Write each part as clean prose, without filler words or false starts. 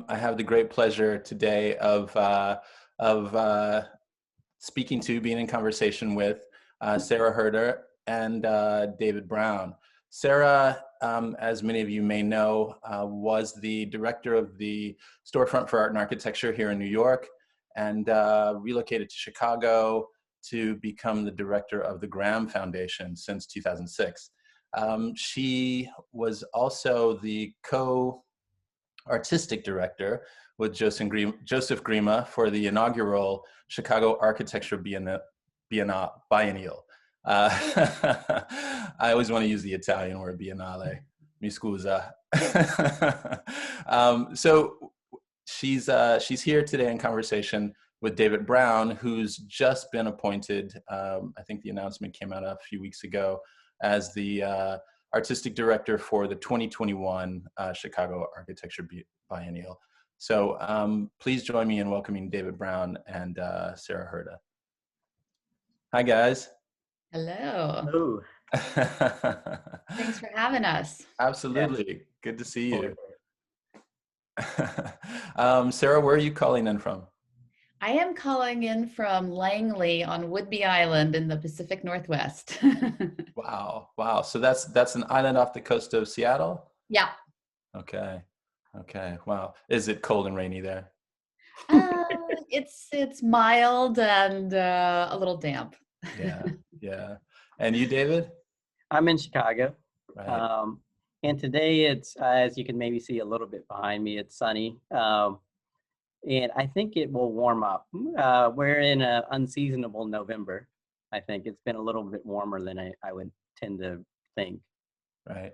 I have the great pleasure today of being in conversation with Sarah Herda and David Brown. Sarah, as many of you may know, was the director of the Storefront for Art and Architecture here in New York, and relocated to Chicago to become the director of the Graham Foundation since 2006. She was also the artistic director with Joseph Grima for the inaugural Chicago Architecture Biennial. I always want to use the Italian word biennale. Mi scusa. So she's here today in conversation with David Brown, who's just been appointed, I think the announcement came out a few weeks ago, as the artistic director for the 2021 Chicago Architecture Biennial. So please join me in welcoming David Brown and Sarah Herda. Hi, guys. Hello. Hello. Thanks for having us. Absolutely. Yeah. Good to see you. Sarah, where are you calling in from? I am calling in from Langley on Whidbey Island in the Pacific Northwest. Wow. Wow. So that's an island off the coast of Seattle? Yeah. Okay. Okay. Wow. Is it cold and rainy there? It's mild and a little damp. Yeah. Yeah. And you, David? I'm in Chicago. Right. And today it's, as you can maybe see a little bit behind me, it's sunny. And I think it will warm up. We're in an unseasonable November. I think it's been a little bit warmer than I would tend to think. Right.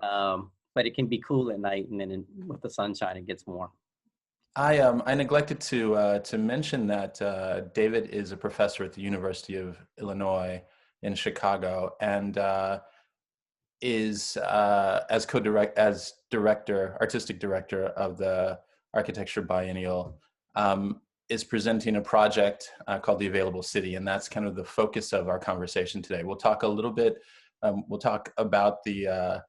But it can be cool at night, and then with the sunshine, it gets warm. I neglected to mention that David is a professor at the University of Illinois in Chicago, and is artistic director of the Architecture Biennial. Is presenting a project called The Available City, and that's kind of the focus of our conversation today. We'll talk a little bit, we'll talk about the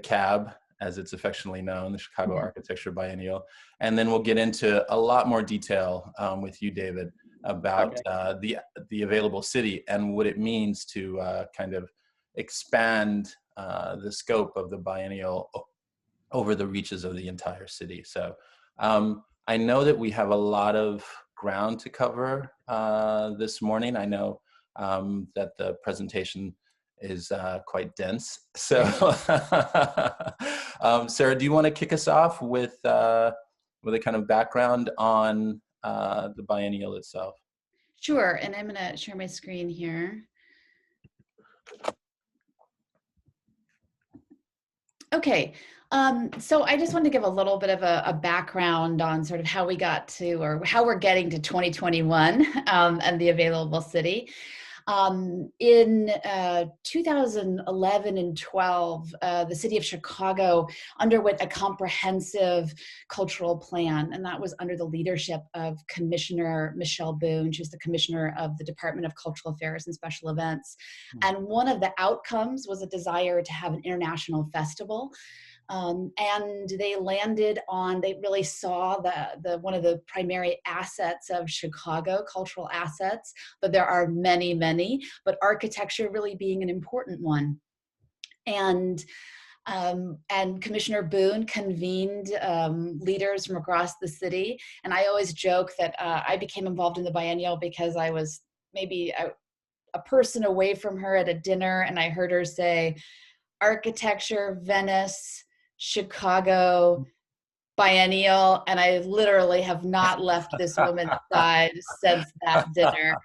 CAB, as it's affectionately known, the Chicago Architecture Biennial, and then we'll get into a lot more detail with you, David, about the Available City and what it means to kind of expand the scope of the biennial over the reaches of the entire city. So I know that we have a lot of ground to cover this morning. I know that the presentation is quite dense. So Sarah, do you want to kick us off with a kind of background on the biennial itself? Sure, and I'm going to share my screen here. Okay, so I just want to give a little bit of a background on sort of how we got to, or how we're getting to 2021 and the Available City. In 2011 and 12, the city of Chicago underwent a comprehensive cultural plan, and that was under the leadership of Commissioner Michelle Boone. She was the commissioner of the Department of Cultural Affairs and Special Events. And one of the outcomes was a desire to have an international festival. And they landed on, they really saw the one of the primary assets of Chicago, cultural assets, but there are many, but architecture really being an important one. And Commissioner Boone convened leaders from across the city. And I always joke that I became involved in the biennial because I was maybe a person away from her at a dinner, and I heard her say, architecture, Venice, Chicago, biennial, and I literally have not left this woman's side since that dinner.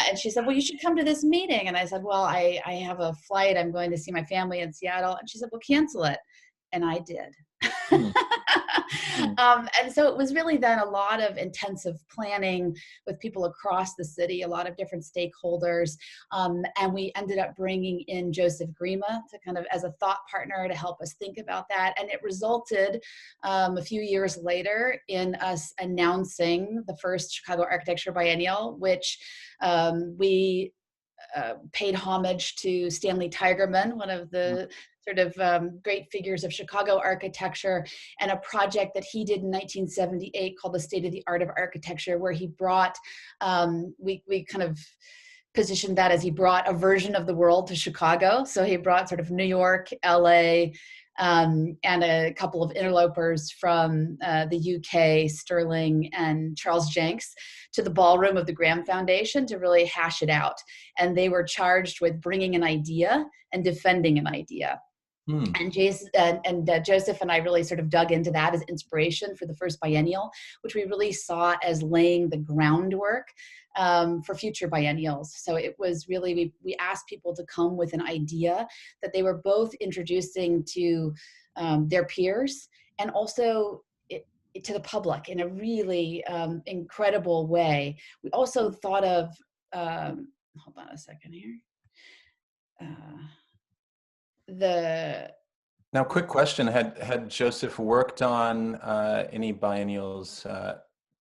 And she said, well, you should come to this meeting. And I said, well, I have a flight. I'm going to see my family in Seattle. And she said, well, cancel it. And I did. And so it was really then a lot of intensive planning with people across the city, a lot of different stakeholders. And we ended up bringing in Joseph Grima to kind of as a thought partner to help us think about that. And it resulted a few years later in us announcing the first Chicago Architecture Biennial, which we paid homage to Stanley Tigerman, one of the sort of great figures of Chicago architecture, and a project that he did in 1978 called the State of the Art of Architecture, where he brought, we kind of positioned that as he brought a version of the world to Chicago. So he brought sort of New York, LA, and a couple of interlopers from the UK, Sterling and Charles Jenks, to the ballroom of the Graham Foundation to really hash it out. And they were charged with bringing an idea and defending an idea. And Joseph and I really sort of dug into that as inspiration for the first biennial, which we really saw as laying the groundwork for future biennials. So it was really, we asked people to come with an idea that they were both introducing to their peers and also to the public in a really incredible way. We also thought of, hold on a second here. Now, quick question: Had Joseph worked on any biennials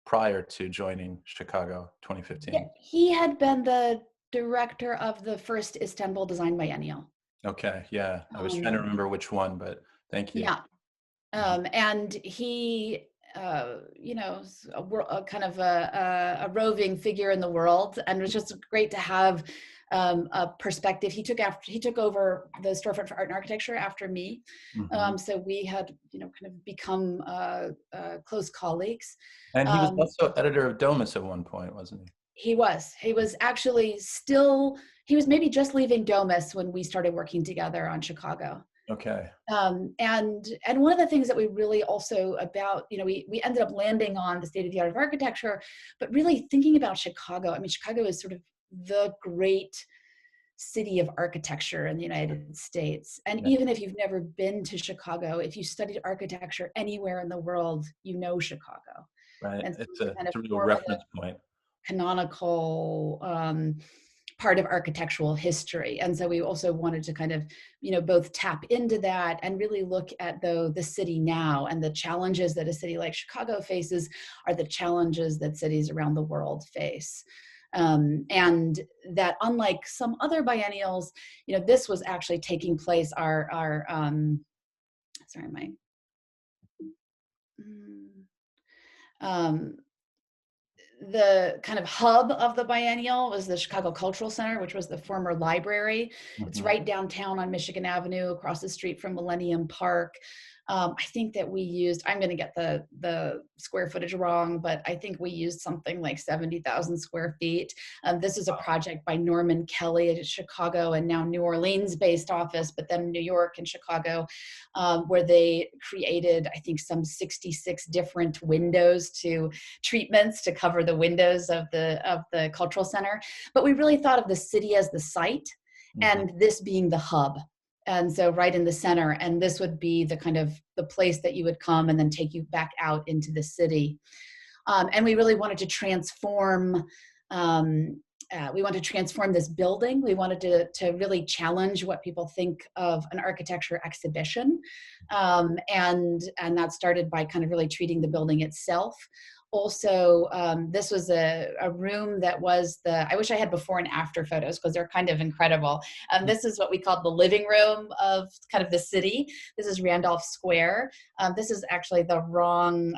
prior to joining Chicago 2015? Yeah, he had been the director of the first Istanbul Design Biennial. Okay, yeah, I was trying to remember which one, but thank you. Yeah, and he, you know, kind of a roving figure in the world, and it was just great to have a perspective. He took over the Storefront for Art and Architecture after me, so we had, you know, kind of become close colleagues. And he was also editor of Domus at one point, wasn't he? He was actually he was maybe just leaving Domus when we started working together on Chicago. Okay. And one of the things that we really also about, you know, we ended up landing on the State of the Art of Architecture, but really thinking about Chicago. I mean, Chicago is sort of the great city of architecture in the United States. And even if you've never been to Chicago, if you studied architecture anywhere in the world, you know Chicago. Right. And so it's a real reference point. Canonical part of architectural history. And so we also wanted to kind of, you know, both tap into that and really look at the city now, and the challenges that a city like Chicago faces are the challenges that cities around the world face. And that unlike some other biennials, you know, this was actually taking place, the kind of hub of the biennial was the Chicago Cultural Center, which was the former library. It's right downtown on Michigan Avenue, across the street from Millennium Park. I think that we used, I'm going to get the square footage wrong, but I think we used something like 70,000 square feet. This is a project by Norman Kelly at Chicago and now New Orleans based office, but then New York and Chicago, where they created, I think, some 66 different treatments to cover the windows of the cultural center. But we really thought of the city as the site, and this being the hub. And so right in the center, and this would be the kind of the place that you would come and then take you back out into the city. And we really wanted to transform, this building. We wanted to really challenge what people think of an architecture exhibition. And that started by kind of really treating the building itself. Also, this was a room that was I wish I had before and after photos because they're kind of incredible. This is what we called the living room of kind of the city. This is Randolph Square. This is actually the wrong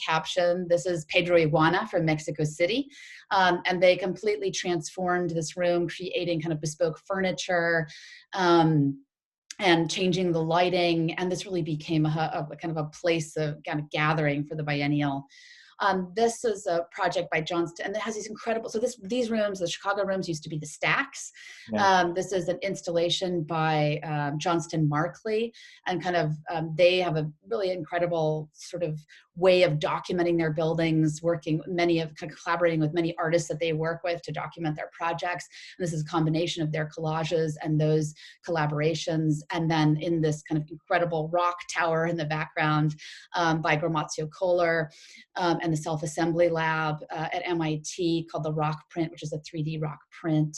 caption. This is Pedro Iguana from Mexico City. And they completely transformed this room, creating kind of bespoke furniture, and changing the lighting, and this really became a kind of a place of kind of gathering for the biennial. This is a project by Johnston, and it has these incredible, so these rooms, the Chicago rooms, used to be the stacks. This is an installation by Johnston Markley, and kind of they have a really incredible sort of way of documenting their buildings, kind of collaborating with many artists that they work with to document their projects. And this is a combination of their collages and those collaborations. And then in this kind of incredible rock tower in the background by Gramazio Kohler, and the self-assembly lab at MIT called the Rock Print, which is a 3D rock print.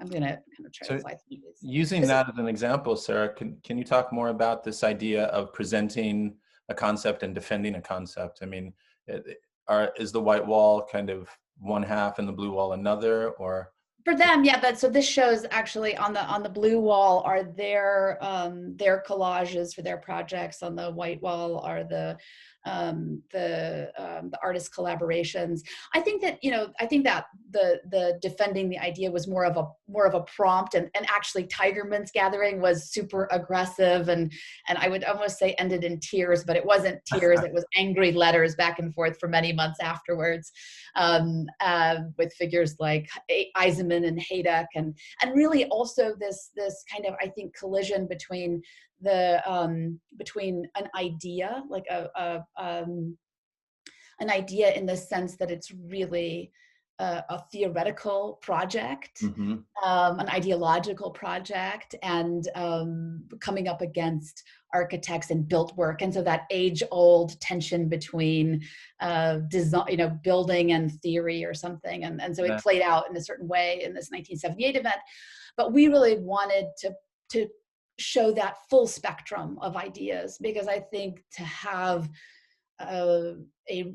I'm going to kind of try to fly through these. Using that as an example, Sarah, can you talk more about this idea of presenting a concept and defending a concept? I mean, is the white wall kind of one half and the blue wall another, or? For them, yeah, but so this shows actually on the blue wall are their collages for their projects. On the white wall are the artist collaborations. I think that, I think that the defending the idea was more of a prompt, and actually Tigerman's gathering was super aggressive, and I would almost say ended in tears, but it wasn't tears, it was angry letters back and forth for many months afterwards, with figures like Eisenman and Herda, and really also this kind of, I think, collision between between an idea, like an idea in the sense that it's really a theoretical project, Mm-hmm. an ideological project, and coming up against architects and built work. And so that age-old tension between design, building and theory or something. And so it played out in a certain way in this 1978 event. But we really wanted to show that full spectrum of ideas, because I think to have a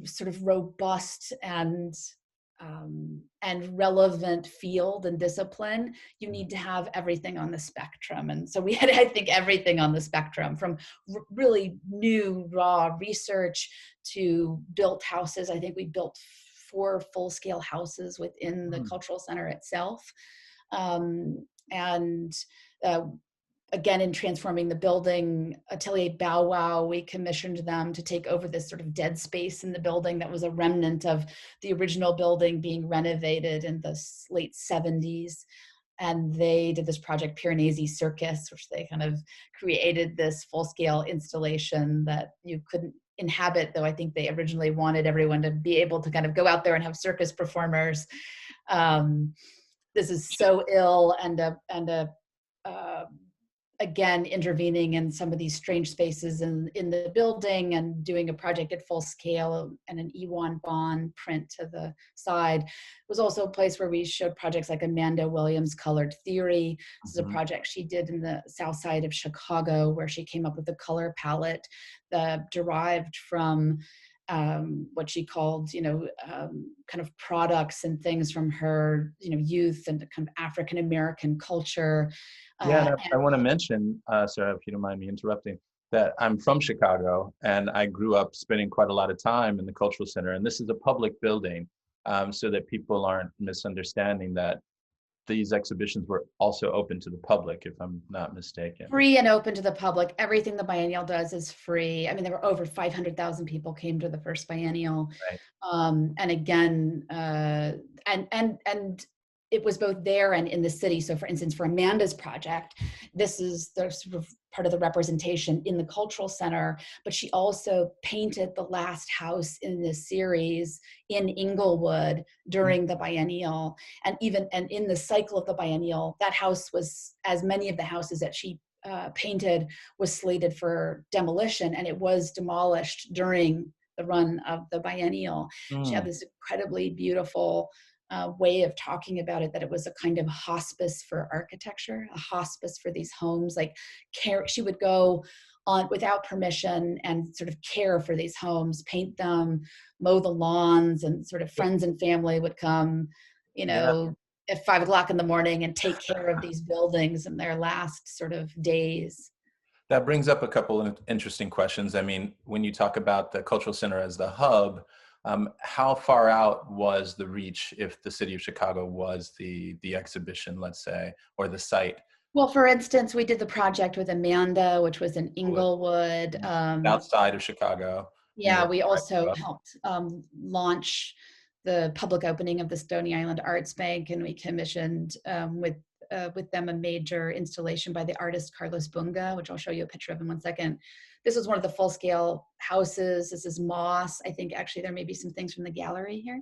sort of robust and relevant field and discipline, you need to have everything on the spectrum. And so we had, I think, everything on the spectrum, from really new raw research to built houses. I think we built 4 full-scale houses within the cultural center itself. Again, in transforming the building, Atelier Bow Wow, we commissioned them to take over this sort of dead space in the building that was a remnant of the original building being renovated in the late 70s. And they did this project, Piranesi Circus, which they kind of created this full-scale installation that you couldn't inhabit, though I think they originally wanted everyone to be able to kind of go out there and have circus performers. This is so ill, and again, intervening in some of these strange spaces in the building and doing a project at full scale, and an Ewan Bond print to the side. It was also a place where we showed projects like Amanda Williams' Colored Theory. This is a project she did in the south side of Chicago, where she came up with a color palette that derived from what she called, kind of products and things from her, youth and kind of African-American culture. Yeah, I want to mention, Sarah, if you don't mind me interrupting, that I'm from Chicago, and I grew up spending quite a lot of time in the cultural center. And this is a public building, so that people aren't misunderstanding that these exhibitions were also open to the public, if I'm not mistaken. Free and open to the public. Everything the biennial does is free. I mean, there were over 500,000 people came to the first biennial. Right. And again, and it was both there and in the city. So for instance, for Amanda's project, this is the sort of part of the representation in the cultural center, but she also painted the last house in this series in Inglewood during the biennial. And in the cycle of the biennial, that house was, as many of the houses that she painted, was slated for demolition, and it was demolished during the run of the biennial. She had this incredibly beautiful way of talking about it, that it was a kind of hospice for architecture, a hospice for these homes. Like, care, she would go on without permission and sort of care for these homes, paint them, mow the lawns, and sort of friends and family would come, at 5 o'clock in the morning and take care of these buildings in their last sort of days. That brings up a couple of interesting questions. I mean, when you talk about the cultural center as the hub, how far out was the reach if the city of Chicago was the exhibition, let's say, or the site? Well, for instance, we did the project with Amanda, which was in Inglewood. Outside of Chicago. Yeah, we also helped launch the public opening of the Stony Island Arts Bank, and we commissioned with them a major installation by the artist Carlos Bunga, which I'll show you a picture of in 1 second. This was one of the full-scale houses. This is Moss. I think actually there may be some things from the gallery here.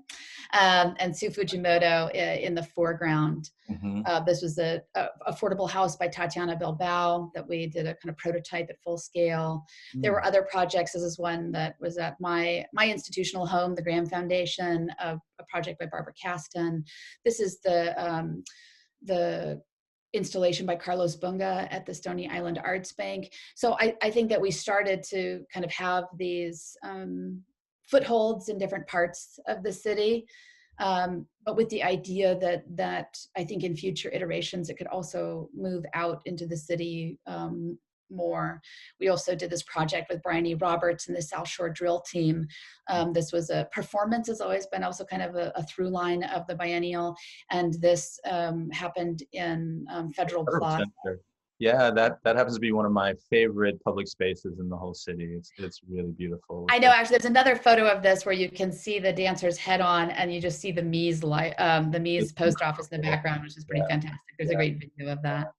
And Sue Fujimoto in the foreground. This was a affordable house by Tatiana Bilbao that we did a kind of prototype at full scale. There were other projects. This is one that was at my institutional home, the Graham Foundation, a project by Barbara Caston. This is the installation by Carlos Bunga at the Stony Island Arts Bank. So I think that we started to kind of have these footholds in different parts of the city. but with the idea that I think in future iterations, it could also move out into the city more. We also did this project with Bryony Roberts and the South Shore Drill team. This was a performance, has always been also kind of a through line of the biennial. And this happened in Federal Plaza. Center. Yeah, that happens to be one of my favorite public spaces in the whole city. It's really beautiful. I know, actually, there's another photo of this where you can see the dancers head on, and you just see the Mies post office in the background, which is pretty fantastic. There's a great video of that.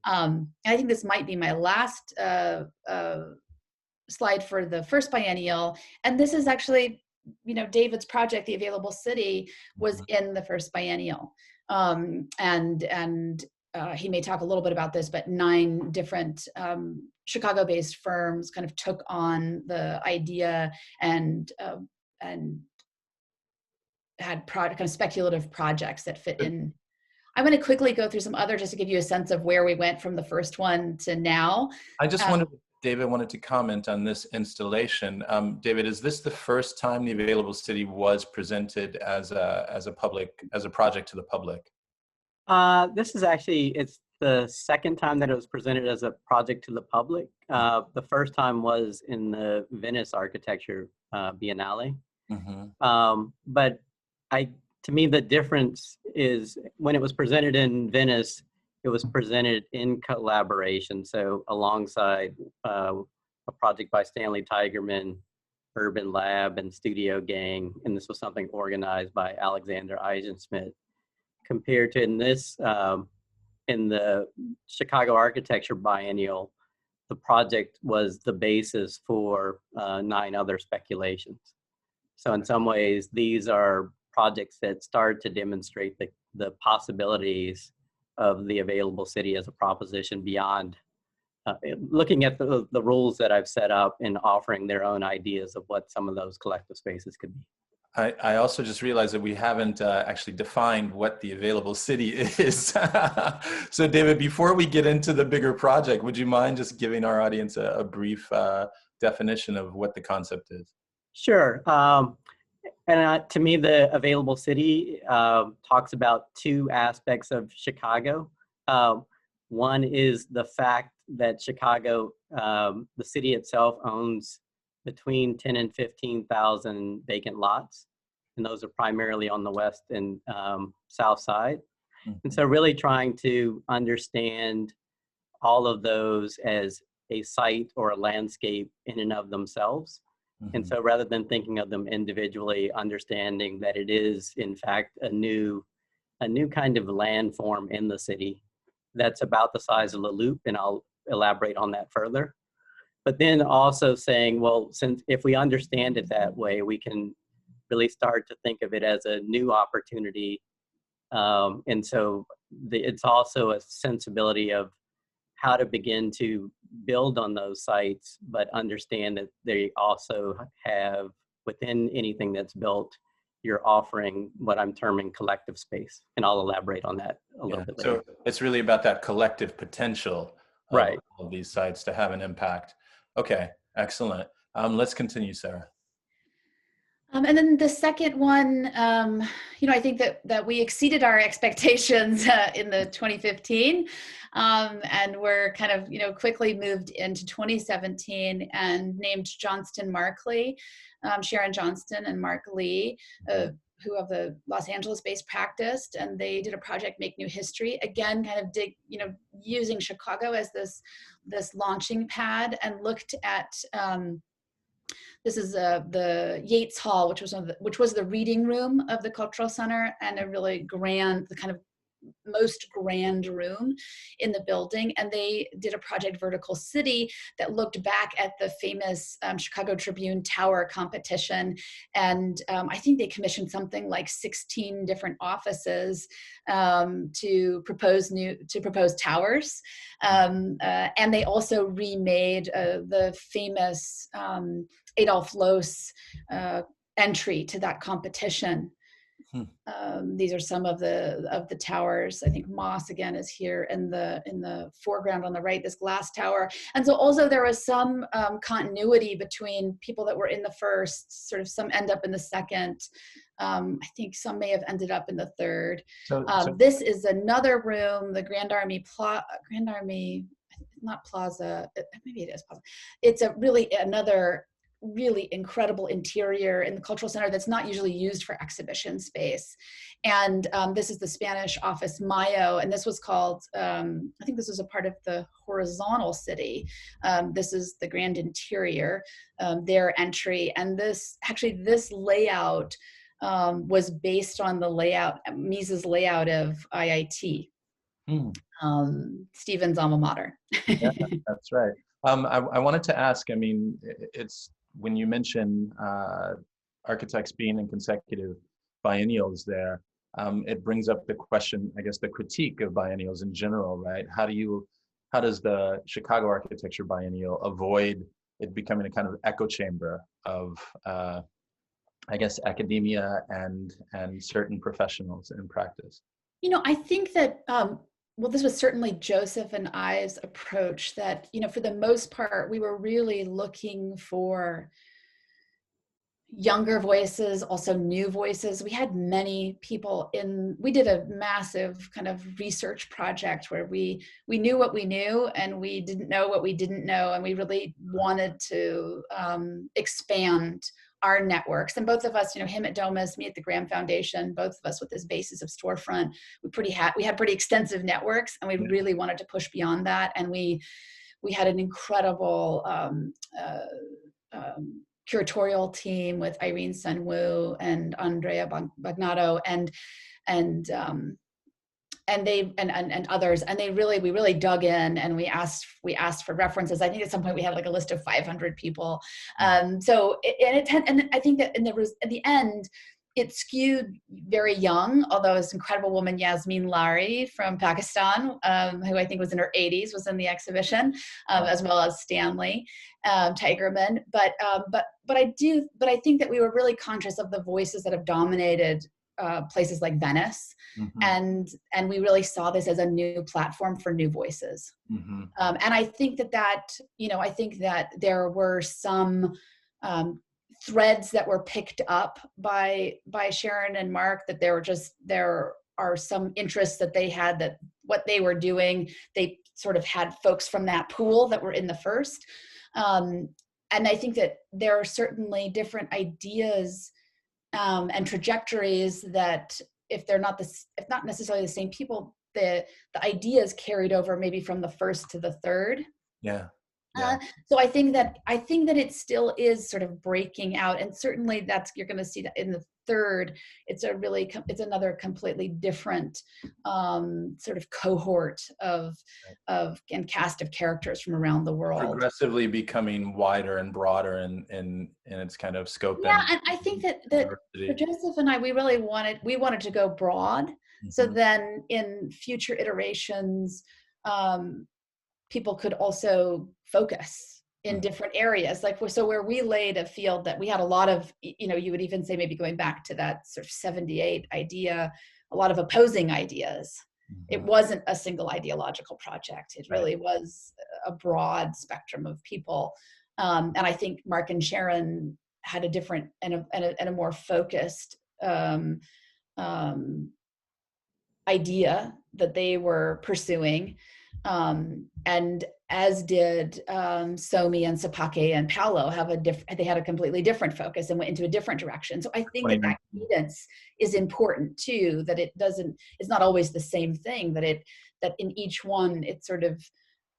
I think this might be my last slide for the first biennial, and this is actually, David's project, The Available City, was in the first biennial, and he may talk a little bit about this, but 9 different Chicago-based firms kind of took on the idea and had kind of speculative projects that fit in. I'm going to quickly go through some other, just to give you a sense of where we went from the first one to now. I just wondered, David wanted to comment on this installation. David, is this the first time the Available City was presented as a project to the public? This is actually, it's the second time that it was presented as a project to the public. The first time was in the Venice Architecture Biennale. But to me, the difference is when it was presented in Venice, it was presented in collaboration. So alongside a project by Stanley Tigerman, Urban Lab, and Studio Gang, and this was something organized by Alexander Eisenschmidt. Compared to in the Chicago Architecture Biennial, the project was the basis for 9 other speculations. So in some ways, these are projects that start to demonstrate the possibilities of the Available City as a proposition beyond looking at the rules that I've set up and offering their own ideas of what some of those collective spaces could be. I also just realized that we haven't actually defined what the Available City is. So David, before we get into the bigger project, would you mind just giving our audience a brief definition of what the concept is? Sure. And to me, the Available City talks about 2 aspects of Chicago. One is the fact that Chicago, the city itself, owns between 10 and 15,000 vacant lots. And those are primarily on the west and south side. And so really trying to understand all of those as a site or a landscape in and of themselves. And so rather than thinking of them individually, understanding that it is in fact a new kind of landform in the city that's about the size of the Loop, and I'll elaborate on that further. But then also saying, well, since if we understand it that way, we can really start to think of it as a new opportunity. And so it's also a sensibility of how to begin to build on those sites, but understand that they also have, within anything that's built, you're offering what I'm terming collective space. And I'll elaborate on that a little bit later. So it's really about that collective potential of right. all of these sites to have an impact. Okay, excellent. Let's continue, Sarah. And then the second one, I think that we exceeded our expectations in the 2015, and we're kind of, quickly moved into 2017 and named Johnston Markley, Sharon Johnston and Mark Lee, who have the Los Angeles-based practice, and they did a project, Make New History. Again, kind of using Chicago as this launching pad, and looked at. This is the Yates Hall, which was the reading room of the Cultural Center, and a really grand, the kind of most grand room in the building. And they did a project, Vertical City, that looked back at the famous Chicago Tribune Tower competition. And I think they commissioned something like 16 different offices to propose towers. And they also remade the famous Adolf Loos entry to that competition. These are some of the towers. I think Moss again is here in the foreground on the right, this glass tower. And so also there was some continuity between people that were in the first, sort of some end up in the second. I think some may have ended up in the third. So, This is another room, the Grand Army, not Plaza, maybe it is Plaza. It's another really incredible interior in the cultural center that's not usually used for exhibition space. And this is the Spanish office Mayo, and this was called, I think this was a part of the horizontal city. This is the grand interior, their entry. And this layout was based on the layout, Mises' layout of IIT. Stephen's alma mater. Yeah, that's right. I wanted to ask, I mean, it's when you mention architects being in consecutive biennials there, it brings up the question, I guess, the critique of biennials in general, right? How does the Chicago Architecture Biennial avoid it becoming a kind of echo chamber of, I guess, academia and certain professionals in practice? You know, I think that, well, this was certainly Joseph and I's approach that, you know, for the most part, we were really looking for younger voices, also new voices. We had many people we did a massive kind of research project where we knew what we knew and we didn't know what we didn't know. And we really wanted to expand our networks. And both of us, you know, him at Domus, me at the Graham Foundation, both of us with this basis of Storefront, we had pretty extensive networks, and we really wanted to push beyond that. And we had an incredible curatorial team with Irene Sun-Woo and Andrea Bagnato and others, and we really dug in, and we asked for references. I think at some point we had like a list of 500 people. And I think that at the end it skewed very young, although this incredible woman Yasmin Lari from Pakistan, who I think was in her 80s, was in the exhibition, as well as Stanley Tigerman. But I think that we were really conscious of the voices that have dominated places like Venice, and we really saw this as a new platform for new voices. And I think that there were some threads that were picked up by Sharon and Mark, that there are some interests that they had, that what they were doing, they sort of had folks from that pool that were in the first. And I think that there are certainly different ideas and trajectories that if not necessarily the same people, the ideas carried over maybe from the first to the third. Yeah. So I think that it still is sort of breaking out, and certainly you're going to see that in the third. It's another completely different sort of cohort and cast of characters from around the world. Progressively becoming wider and broader in its kind of scope. Yeah, and I think that for Joseph and I, we wanted to go broad. So then in future iterations, people could also focus in different areas. So where we laid a field that we had a lot of, you know, you would even say maybe going back to that sort of 78 idea, a lot of opposing ideas. It wasn't a single ideological project. It really was a broad spectrum of people. And I think Mark and Sharon had a different and a more focused idea that they were pursuing. And as did Somi and Sapake and Paolo they had a completely different focus and went into a different direction. So I think that cadence is important too, that it's not always the same thing, that in each one it's sort of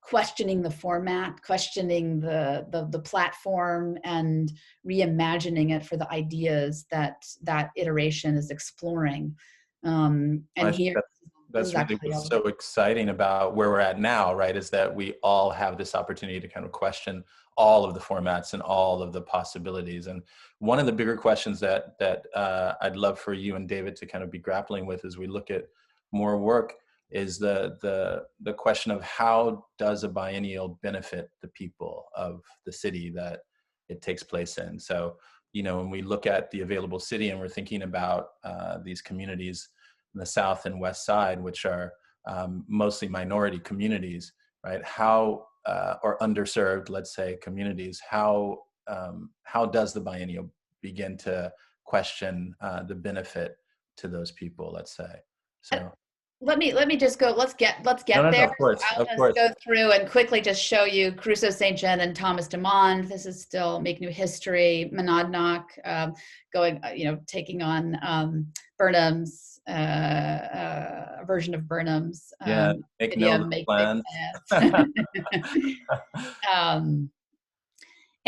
questioning the format, questioning the platform, and reimagining it for the ideas that iteration is exploring. That's really what's so exciting about where we're at now, right? Is that we all have this opportunity to kind of question all of the formats and all of the possibilities. And one of the bigger questions that I'd love for you and David to kind of be grappling with as we look at more work is the question of how does a biennial benefit the people of the city that it takes place in? So, you know, when we look at the available city and we're thinking about these communities in the South and West Side, which are mostly minority communities, right? Or underserved, let's say, communities, how does the biennial begin to question the benefit to those people, let's say. So let me just go, let's get no, there. of course, I'll just go through and quickly just show you Crusoe St. John and Thomas Dumond. This is still Make New History. Monadnock going, taking on Burnham's, a version of Burnham's make no plans.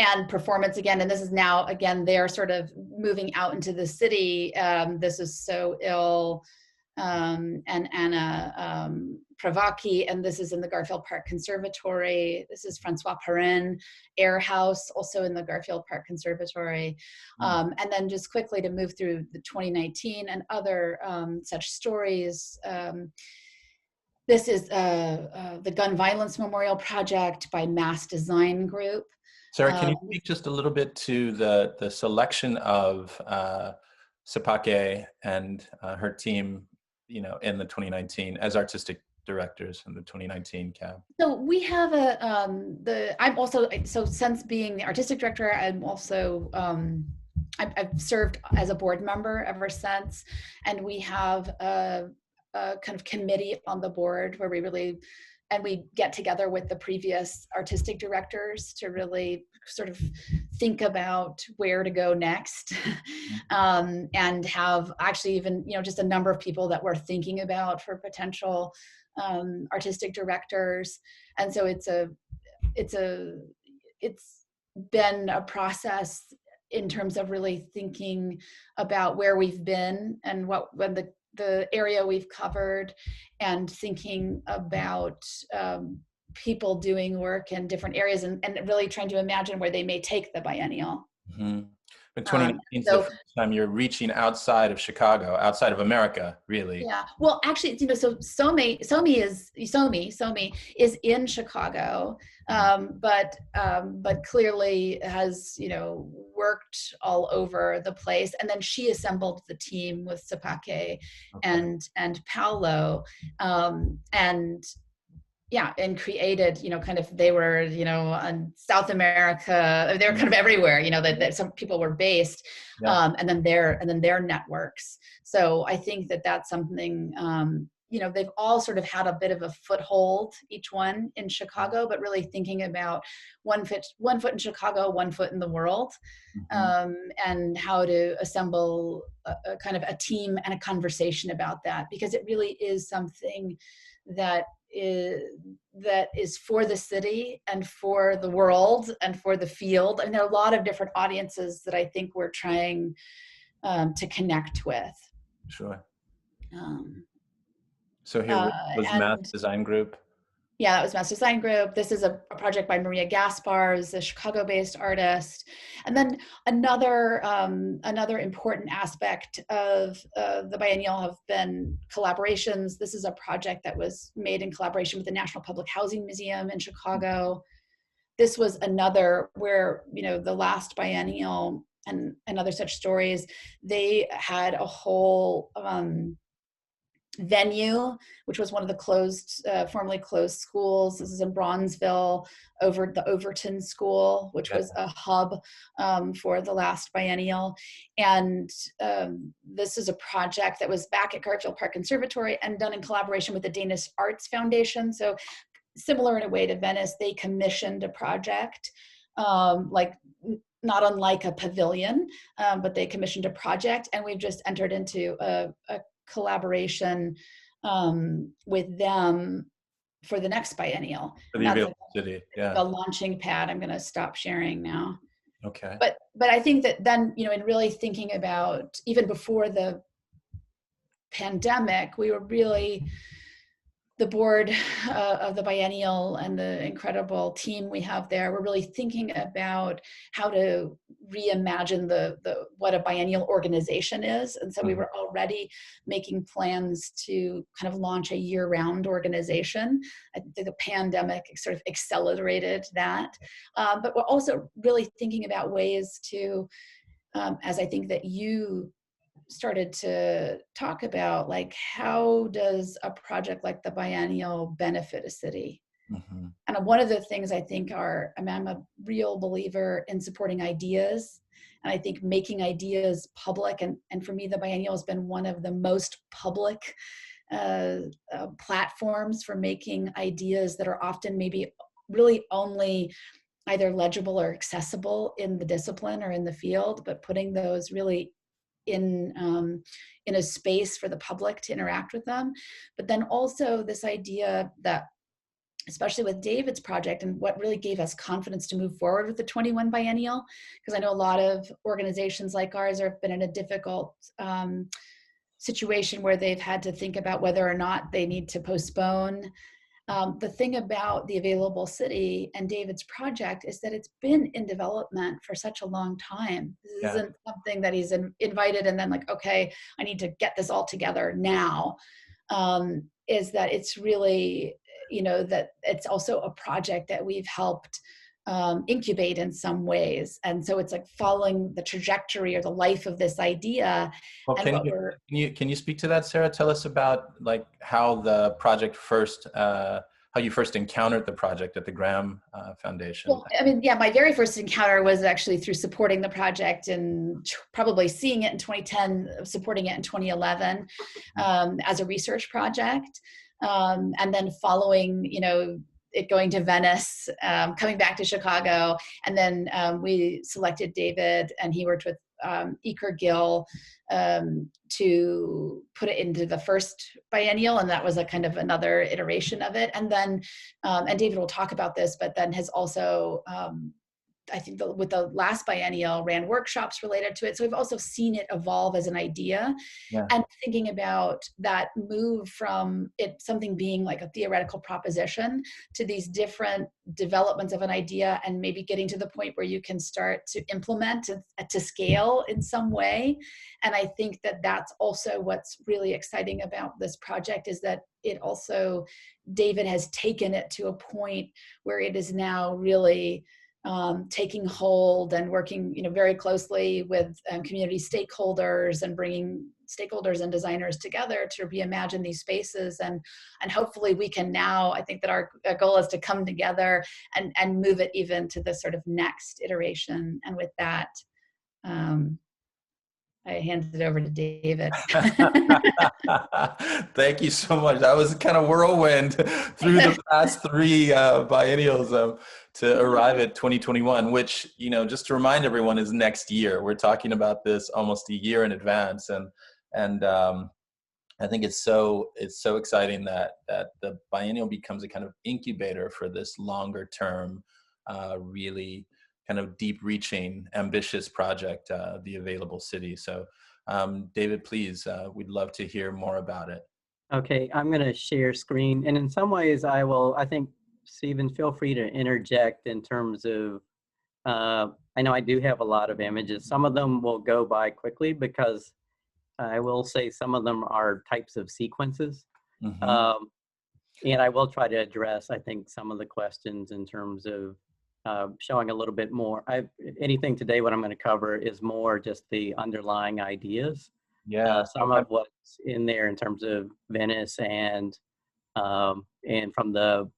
And performance again, and this is now, again, they're sort of moving out into the city. This is So Ill, and Anna Pravaki, and this is in the Garfield Park Conservatory. This is Francois Perrin, Air House, also in the Garfield Park Conservatory. And then just quickly to move through the 2019 and other such stories. This is the Gun Violence Memorial Project by Mass Design Group. Sarah, can you speak just a little bit to the selection of Sipake and her team, in the 2019 as artistic directors in the 2019 CAB? So we have I'm also, so since being the artistic director, I'm also, I've served as a board member ever since, and we have a kind of committee on the board where we get together with the previous artistic directors to really sort of think about where to go next, and have actually even, just a number of people that we're thinking about for potential artistic directors. And so it's been a process in terms of really thinking about where we've been and when the area we've covered, and thinking about people doing work in different areas, and really trying to imagine where they may take the biennial. Mm-hmm. But 2019 is the first time you're reaching outside of Chicago, outside of America, really. Yeah. Well, actually, so Somi is in Chicago, but clearly has, worked all over the place. And then she assembled the team with Sipake and Paolo, and created, kind of, they were, on South America, they were kind of everywhere, that some people were based, and then their networks. So I think that that's something, they've all sort of had a bit of a foothold, each one in Chicago, but really thinking about one foot in Chicago, 1 foot in the world, and how to assemble a kind of a team and a conversation about that, because it really is something that is for the city and for the world and for the field. And there are a lot of different audiences that I think we're trying to connect with. Sure. So here was Mass Design Group. Yeah, that was Mass Design Group. This is a project by Maria Gaspar, who's a Chicago-based artist. And then another important aspect of the biennial have been collaborations. This is a project that was made in collaboration with the National Public Housing Museum in Chicago. This was another where, the last biennial and other such stories, they had a whole venue, which was one of the formerly closed schools. This is in Bronzeville, over the Overton School, which was a hub for the last biennial. And this is a project that was back at Garfield Park Conservatory and done in collaboration with the Danish Arts Foundation. So similar in a way to Venice, they commissioned a project, not unlike a pavilion, but they commissioned a project, and we've just entered into a collaboration with them for the next biennial. For the Available City, the launching pad. I'm going to stop sharing now. Okay. But I think that then, in really thinking about, even before the pandemic, we were really, the board of the biennial and the incredible team we have there, we're really thinking about how to reimagine what a biennial organization is. And so we were already making plans to kind of launch a year-round organization. I think the pandemic sort of accelerated that. But we're also really thinking about ways to, as I think that you started to talk about, like, how does a project like the biennial benefit a city? And one of the things I think I'm a real believer in supporting ideas And I think making ideas public, and for me, the biennial has been one of the most public platforms for making ideas that are often maybe really only either legible or accessible in the discipline or in the field, but putting those really in a space for the public to interact with them. But then also this idea that, especially with David's project, and what really gave us confidence to move forward with the 21 biennial, because I know a lot of organizations like ours have been in a difficult situation where they've had to think about whether or not they need to postpone. The thing about the Available City and David's project is that it's been in development for such a long time. This isn't something that he's invited and then like, okay, I need to get this all together now. Is that it's really, that it's also a project that we've helped incubate in some ways. And so it's like following the trajectory or the life of this idea. Well, And can you speak to that, Sarah? Tell us about like how the project how you first encountered the project at the Graham Foundation. Well, I mean, yeah, my very first encounter was actually through supporting the project and probably seeing it in 2010, supporting it in 2011 as a research project. And then following, it going to Venice, coming back to Chicago. And then we selected David, and he worked with Iker Gill to put it into the first biennial. And that was a kind of another iteration of it. And then, and David will talk about this, but then has also, I think with the last biennial, ran workshops related to it. So we've also seen it evolve as an idea, and thinking about that move from it something being like a theoretical proposition to these different developments of an idea, and maybe getting to the point where you can start to implement to scale in some way. And I think that that's also what's really exciting about this project, is that it also, David has taken it to a point where it is now really taking hold and working, very closely with community stakeholders, and bringing stakeholders and designers together to reimagine these spaces. And hopefully we can now, I think that our goal is to come together and move it even to the sort of next iteration. And with that, I hand it over to David. Thank you so much. That was kind of whirlwind through the past three biennials to arrive at 2021, which, just to remind everyone, is next year. We're talking about this almost a year in advance, and I think it's so exciting that the biennial becomes a kind of incubator for this longer term, really kind of deep-reaching, ambitious project, the Available City. So, David, please, we'd love to hear more about it. Okay, I'm going to share screen, and in some ways, I think, Stephen, feel free to interject in terms of. I know I do have a lot of images. Some of them will go by quickly because I will say some of them are types of sequences, and I will try to address, I think, some of the questions in terms of. Showing a little bit more. Anything today, what I'm going to cover is more just the underlying ideas. Some of what's in there in terms of Venice and from the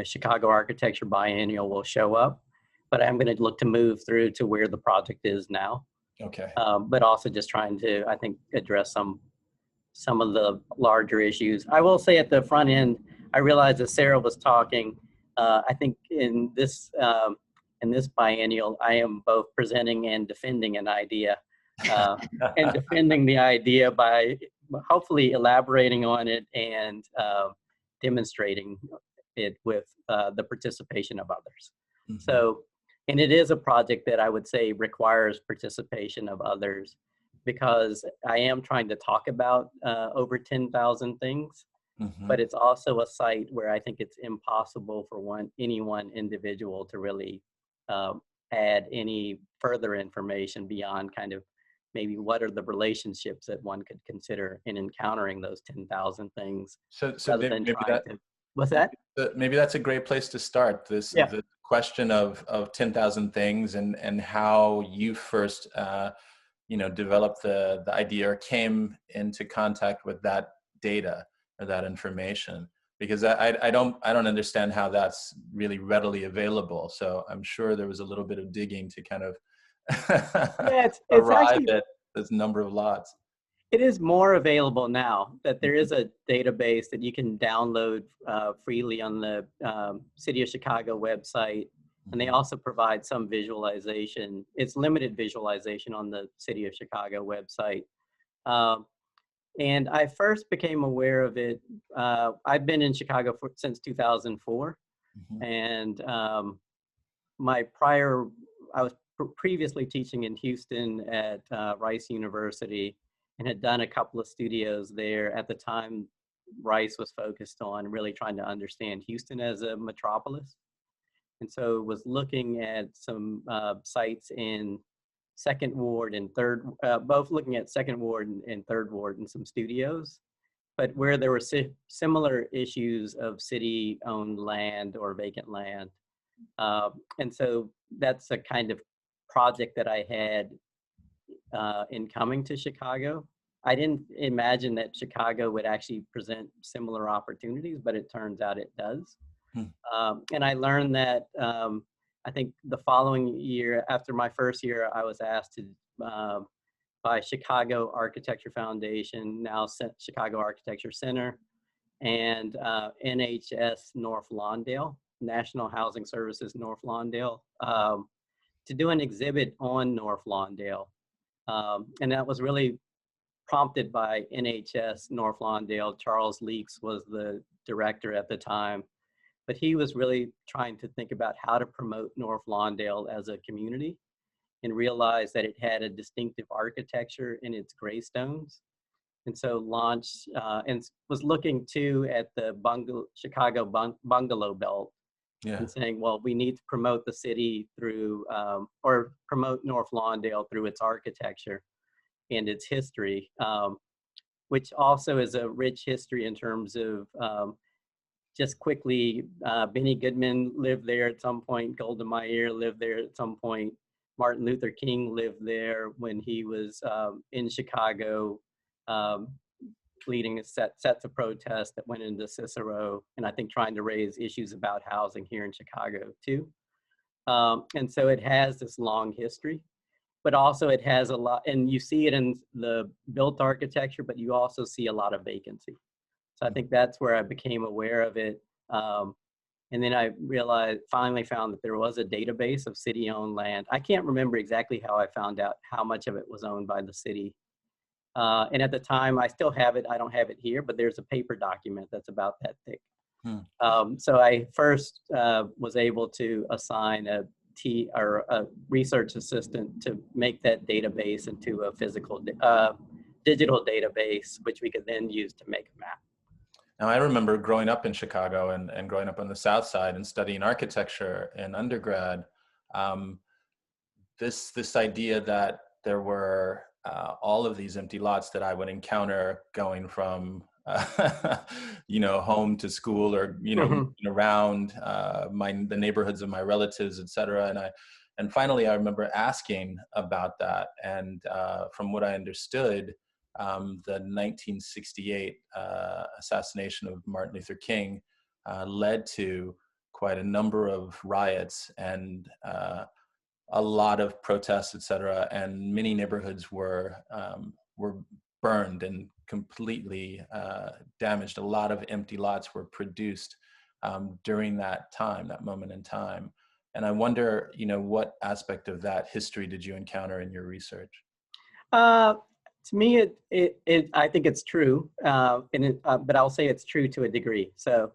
Chicago Architecture Biennial will show up, but I'm going to look to move through to where the project is now. Okay. But also just trying to, I think, address some of the larger issues. I will say at the front end, I realized as Sarah was talking, I think in this biennial, I am both presenting and defending an idea, and defending the idea by hopefully elaborating on it and demonstrating it with the participation of others. So, and it is a project that I would say requires participation of others, because I am trying to talk about over 10,000 things. But it's also a site where I think it's impossible for any one individual to really add any further information beyond kind of maybe what are the relationships that one could consider in encountering those 10,000 things. So maybe what's that? Maybe that's a great place to start. The question of 10,000 things and how you first developed the idea or came into contact with that data or that information, because I don't understand how that's really readily available. So I'm sure there was a little bit of digging to kind of Yeah, it's arrive actually, at this number of lots. it is more available now that there Mhm. is a database that you can download freely on the City of Chicago website. And they Mhm. also provide some visualization. It's limited visualization on the City of Chicago website. Um, and I first became aware of it. I've been in Chicago since 2004. Mhm. And my prior, I was previously teaching in Houston at Rice University and had done a couple of studios there. At the time, Rice was focused on really trying to understand Houston as a metropolis. And so was looking at some sites in Second Ward and Third, both looking at Second Ward and Third Ward and some studios, but where there were similar issues of city-owned land or vacant land. And so that's a kind of project that I had in coming to Chicago. I didn't imagine that Chicago would actually present similar opportunities, but it turns out it does. Hmm. And I learned that I think the following year, after my first year, I was asked to by Chicago Architecture Foundation, now Chicago Architecture Center, and NHS North Lawndale, National Housing Services North Lawndale, to do an exhibit on North Lawndale. And that was really prompted by NHS North Lawndale. Charles Leeks was the director at the time, but he was really trying to think about how to promote North Lawndale as a community and realized that it had a distinctive architecture in its graystones. And so launched and was looking too at the Chicago bungalow belt Yeah. and saying, well, we need to promote the city through, or promote North Lawndale through its architecture and its history, which also is a rich history in terms of just quickly, Benny Goodman lived there at some point, Golda Meir lived there at some point, Martin Luther King lived there when he was in Chicago, um, leading sets of protests that went into Cicero, and I think trying to raise issues about housing here in Chicago too. And so it has this long history, but also it has a lot, and you see it in the built architecture, but you also see a lot of vacancy. So I think that's where I became aware of it. And then I finally found that there was a database of city-owned land. I can't remember exactly how I found out how much of it was owned by the city. And at the time, I still have it. I don't have it here, but there's a paper document that's about that thick. So I first was able to assign a research assistant to make that database into a physical, digital database, which we could then use to make a map. Now, I remember growing up in Chicago and growing up on the South Side and studying architecture in undergrad. This idea that there were all of these empty lots that I would encounter going from home to school, or moving around the neighborhoods of my relatives, etc. And finally I remember asking about that, and from what I understood, the 1968 assassination of Martin Luther King led to quite a number of riots and a lot of protests, etc., and many neighborhoods were burned and completely damaged. A lot of empty lots were produced during that moment in time. And I wonder, what aspect of that history did you encounter in your research? To me, I think it's true, but I'll say it's true to a degree. So,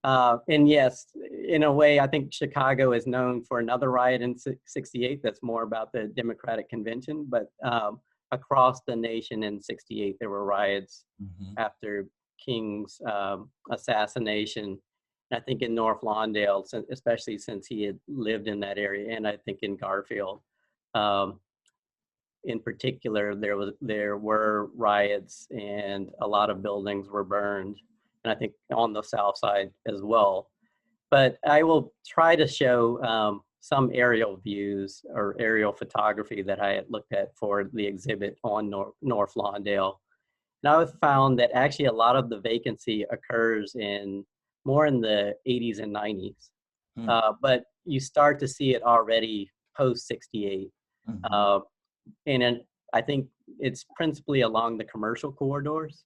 and yes, in a way, I think Chicago is known for another riot in '68 that's more about the Democratic Convention, but across the nation in '68, there were riots after King's assassination. And I think in North Lawndale, especially since he had lived in that area, and I think in Garfield, in particular, there were riots and a lot of buildings were burned, and I think on the South Side as well. But I will try to show some aerial views or aerial photography that I had looked at for the exhibit on North Lawndale. And I found that actually a lot of the vacancy occurs more in the 80s and 90s, but you start to see it already post '68. Mhm. And then I think it's principally along the commercial corridors,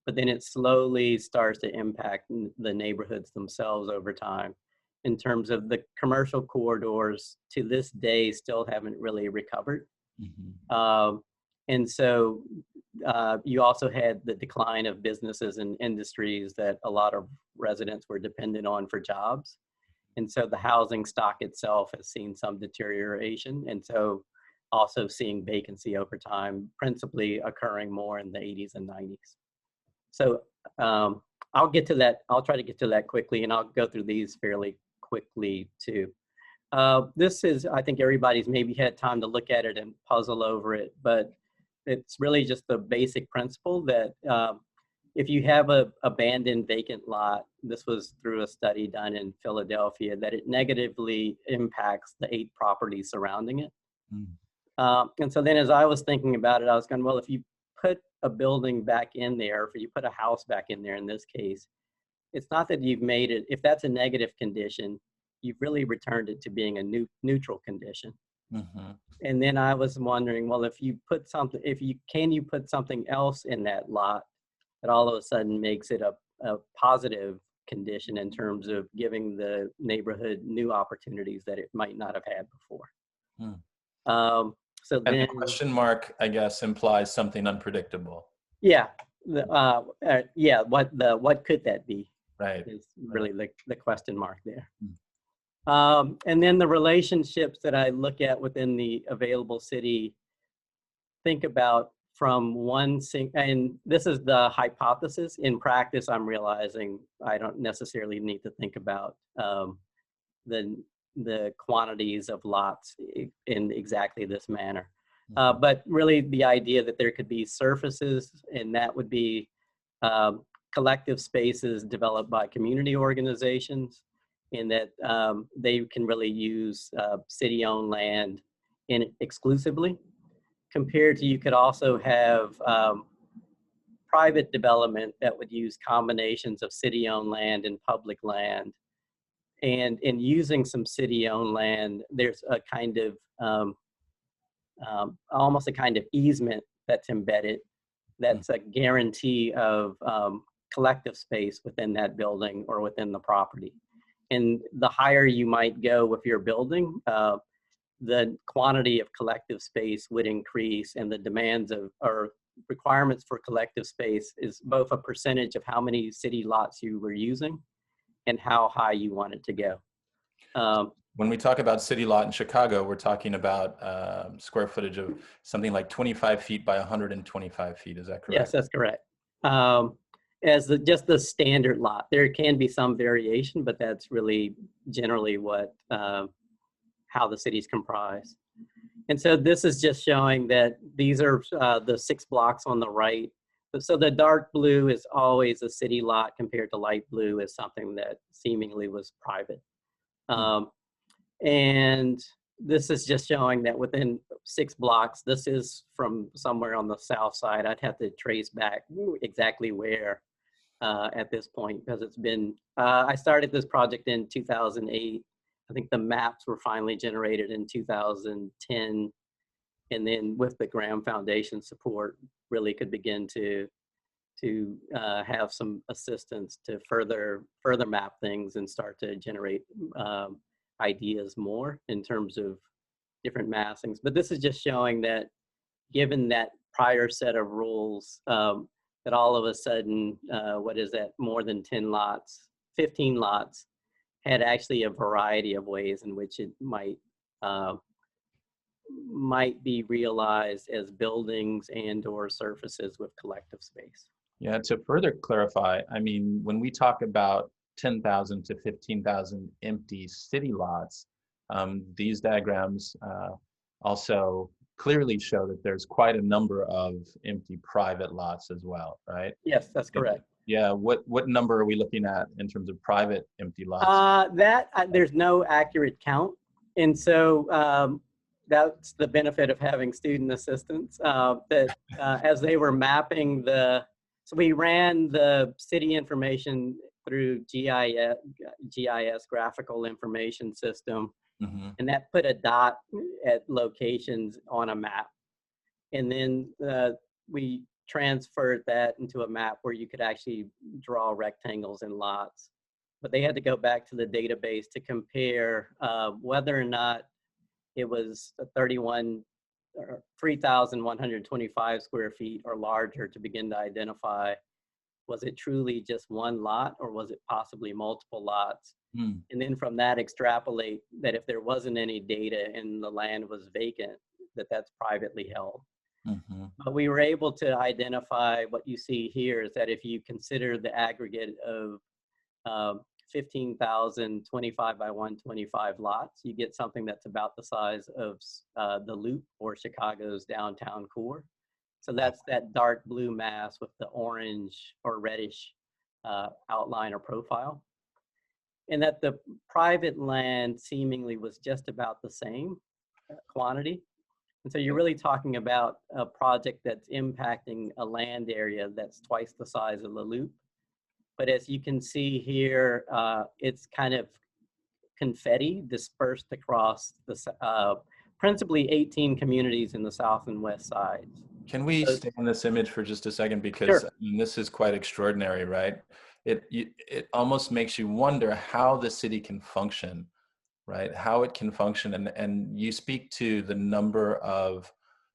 but then it slowly starts to impact the neighborhoods themselves over time. In terms of the commercial corridors, to this day, still haven't really recovered. Mhm. Um, and so you also had the decline of businesses and industries that a lot of residents were dependent on for jobs. And so the housing stock itself has seen some deterioration. And so also seeing vacancy over time, principally occurring more in the 80s and 90s. So I'll get to that. I'll try to get to that quickly, and I'll go through these fairly quickly too. This is, I think everybody's maybe had time to look at it and puzzle over it, but it's really just the basic principle that if you have a abandoned vacant lot, this was through a study done in Philadelphia, that it negatively impacts the 8 properties surrounding it. Mm. And so then as I was thinking about it, I was going, well, if you put a building back in there, if you put a house back in there in this case, it's not that you've made it, if that's a negative condition, you've really returned it to being a neutral condition. Mhm. And then I was wondering, well, if you put something, can you put something else in that lot that all of a sudden makes it a positive condition in terms of giving the neighborhood new opportunities that it might not have had before. Mm. So And the then, question mark, I guess, implies something unpredictable. yeah, what could that be Right. is Right. really the question mark there. Mm. And then the relationships that I look at within the available city, think about from and this is the hypothesis. In practice, I'm realizing I don't necessarily need to think about the quantities of lots in exactly this manner. Mhm. But really the idea that there could be surfaces, and that would be collective spaces developed by community organizations, in that they can really use city-owned land exclusively, compared to you could also have private development that would use combinations of city-owned land and public land. And in using some city-owned land, there's a kind of almost a kind of easement that's embedded, Mm. that's a guarantee of collective space within that building or within the property. And the higher you might go with your building, the quantity of collective space would increase, and the demands of or requirements for collective space is both a percentage of how many city lots you were using and how high you want it to go. When we talk about city lot in Chicago, we're talking about square footage of something like 25 feet by 125 feet. Is that Yes, correct? that's correct. As just the standard lot, there can be some variation, but that's really generally what how the city's comprised. And so this is just showing that these are the 6 blocks on the right. So the dark blue is always a city lot compared to light blue is something that seemingly was private. And this is just showing that within 6 blocks, this is from somewhere on the south side. I'd have to trace back exactly where at this point, because it's been, I started this project in 2008. I think the maps were finally generated in 2010. And then with the Graham Foundation support, really could begin to have some assistance to further map things and start to generate ideas more in terms of different massings. But this is just showing that given that prior set of rules, that all of a sudden, what is that, more than 10 lots, 15 lots, had actually a variety of ways in which it might be realized as buildings and or surfaces with collective space. Yeah, to further clarify, I mean, when we talk about 10,000 to 15,000 empty city lots, these diagrams also clearly show that there's quite a number of empty private lots as well, right? Yes, that's correct. Yeah, what number are we looking at in terms of private empty lots? There's no accurate count. And so that's the benefit of having student assistants, that as they were mapping so we ran the city information through GIS, graphical information system. Mm-hmm. And that put a dot at locations on a map. And then we transferred that into a map where you could actually draw rectangles and lots. But they had to go back to the database to compare whether or not it was 3,125 square feet or larger to begin to identify, was it truly just one lot or was it possibly multiple lots? Mm. And then from that extrapolate that if there wasn't any data and the land was vacant, that's privately held. Mm-hmm. But we were able to identify what you see here is that if you consider the aggregate of 15,025 by 125 lots, you get something that's about the size of the Loop or Chicago's downtown core. So that's that dark blue mass with the orange or reddish outline or profile. And that the private land seemingly was just about the same quantity. And so you're really talking about a project that's impacting a land area that's twice the size of the Loop. But as you can see here, it's kind of confetti dispersed across the principally 18 communities in the south and west sides. Can we stay on this image for just a second? Because Sure. I mean, this is quite extraordinary, right? It almost makes you wonder how the city can function, right? How it can function. And you speak to the number of,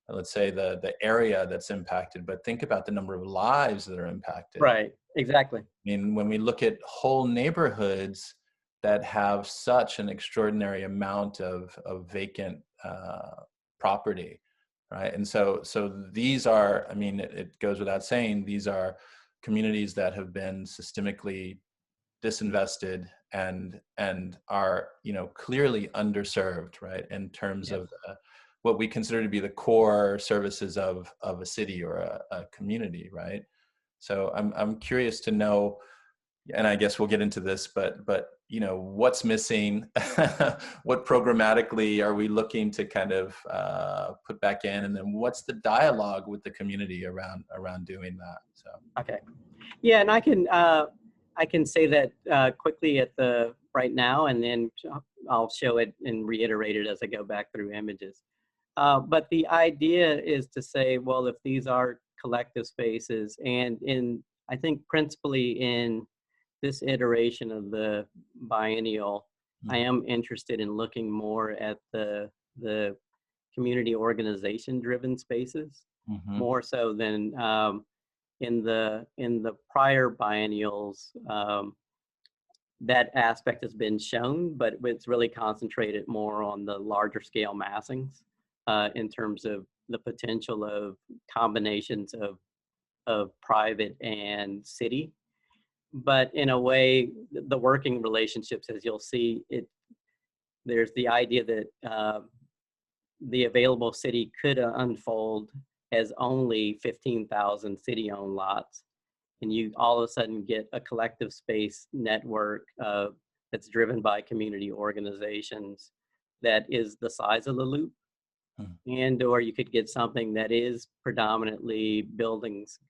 let's say, the area that's impacted, but think about the number of lives that are impacted. Right, exactly. I mean, when we look at whole neighborhoods that have such an extraordinary amount of vacant property, right? And so these are, I mean, it goes without saying, these are communities that have been systemically disinvested and are, you know, clearly underserved, right, in terms Yes. of what we consider to be the core services of a city or a community, right? So I'm curious to know, and I guess we'll get into this, but you know, what's missing? What programmatically are we looking to kind of put back in, and then what's the dialogue with the community around doing that? So Okay, yeah, and I can say that quickly at the right now, and then I'll show it and reiterate it as I go back through images. But the idea is to say, well, if these are collective spaces, and I think principally in this iteration of the biennial, I am interested in looking more at the community organization driven spaces, more so than in the prior biennials. That aspect has been shown, but it's really concentrated more on the larger scale massings in terms of the potential of combinations of private and city. But in a way, the working relationships, as you'll see, there's the idea that the available city could unfold as only 15,000 city-owned lots. And you all of a sudden get a collective space network that's driven by community organizations that is the size of the Loop. And or you could get something that is predominantly buildings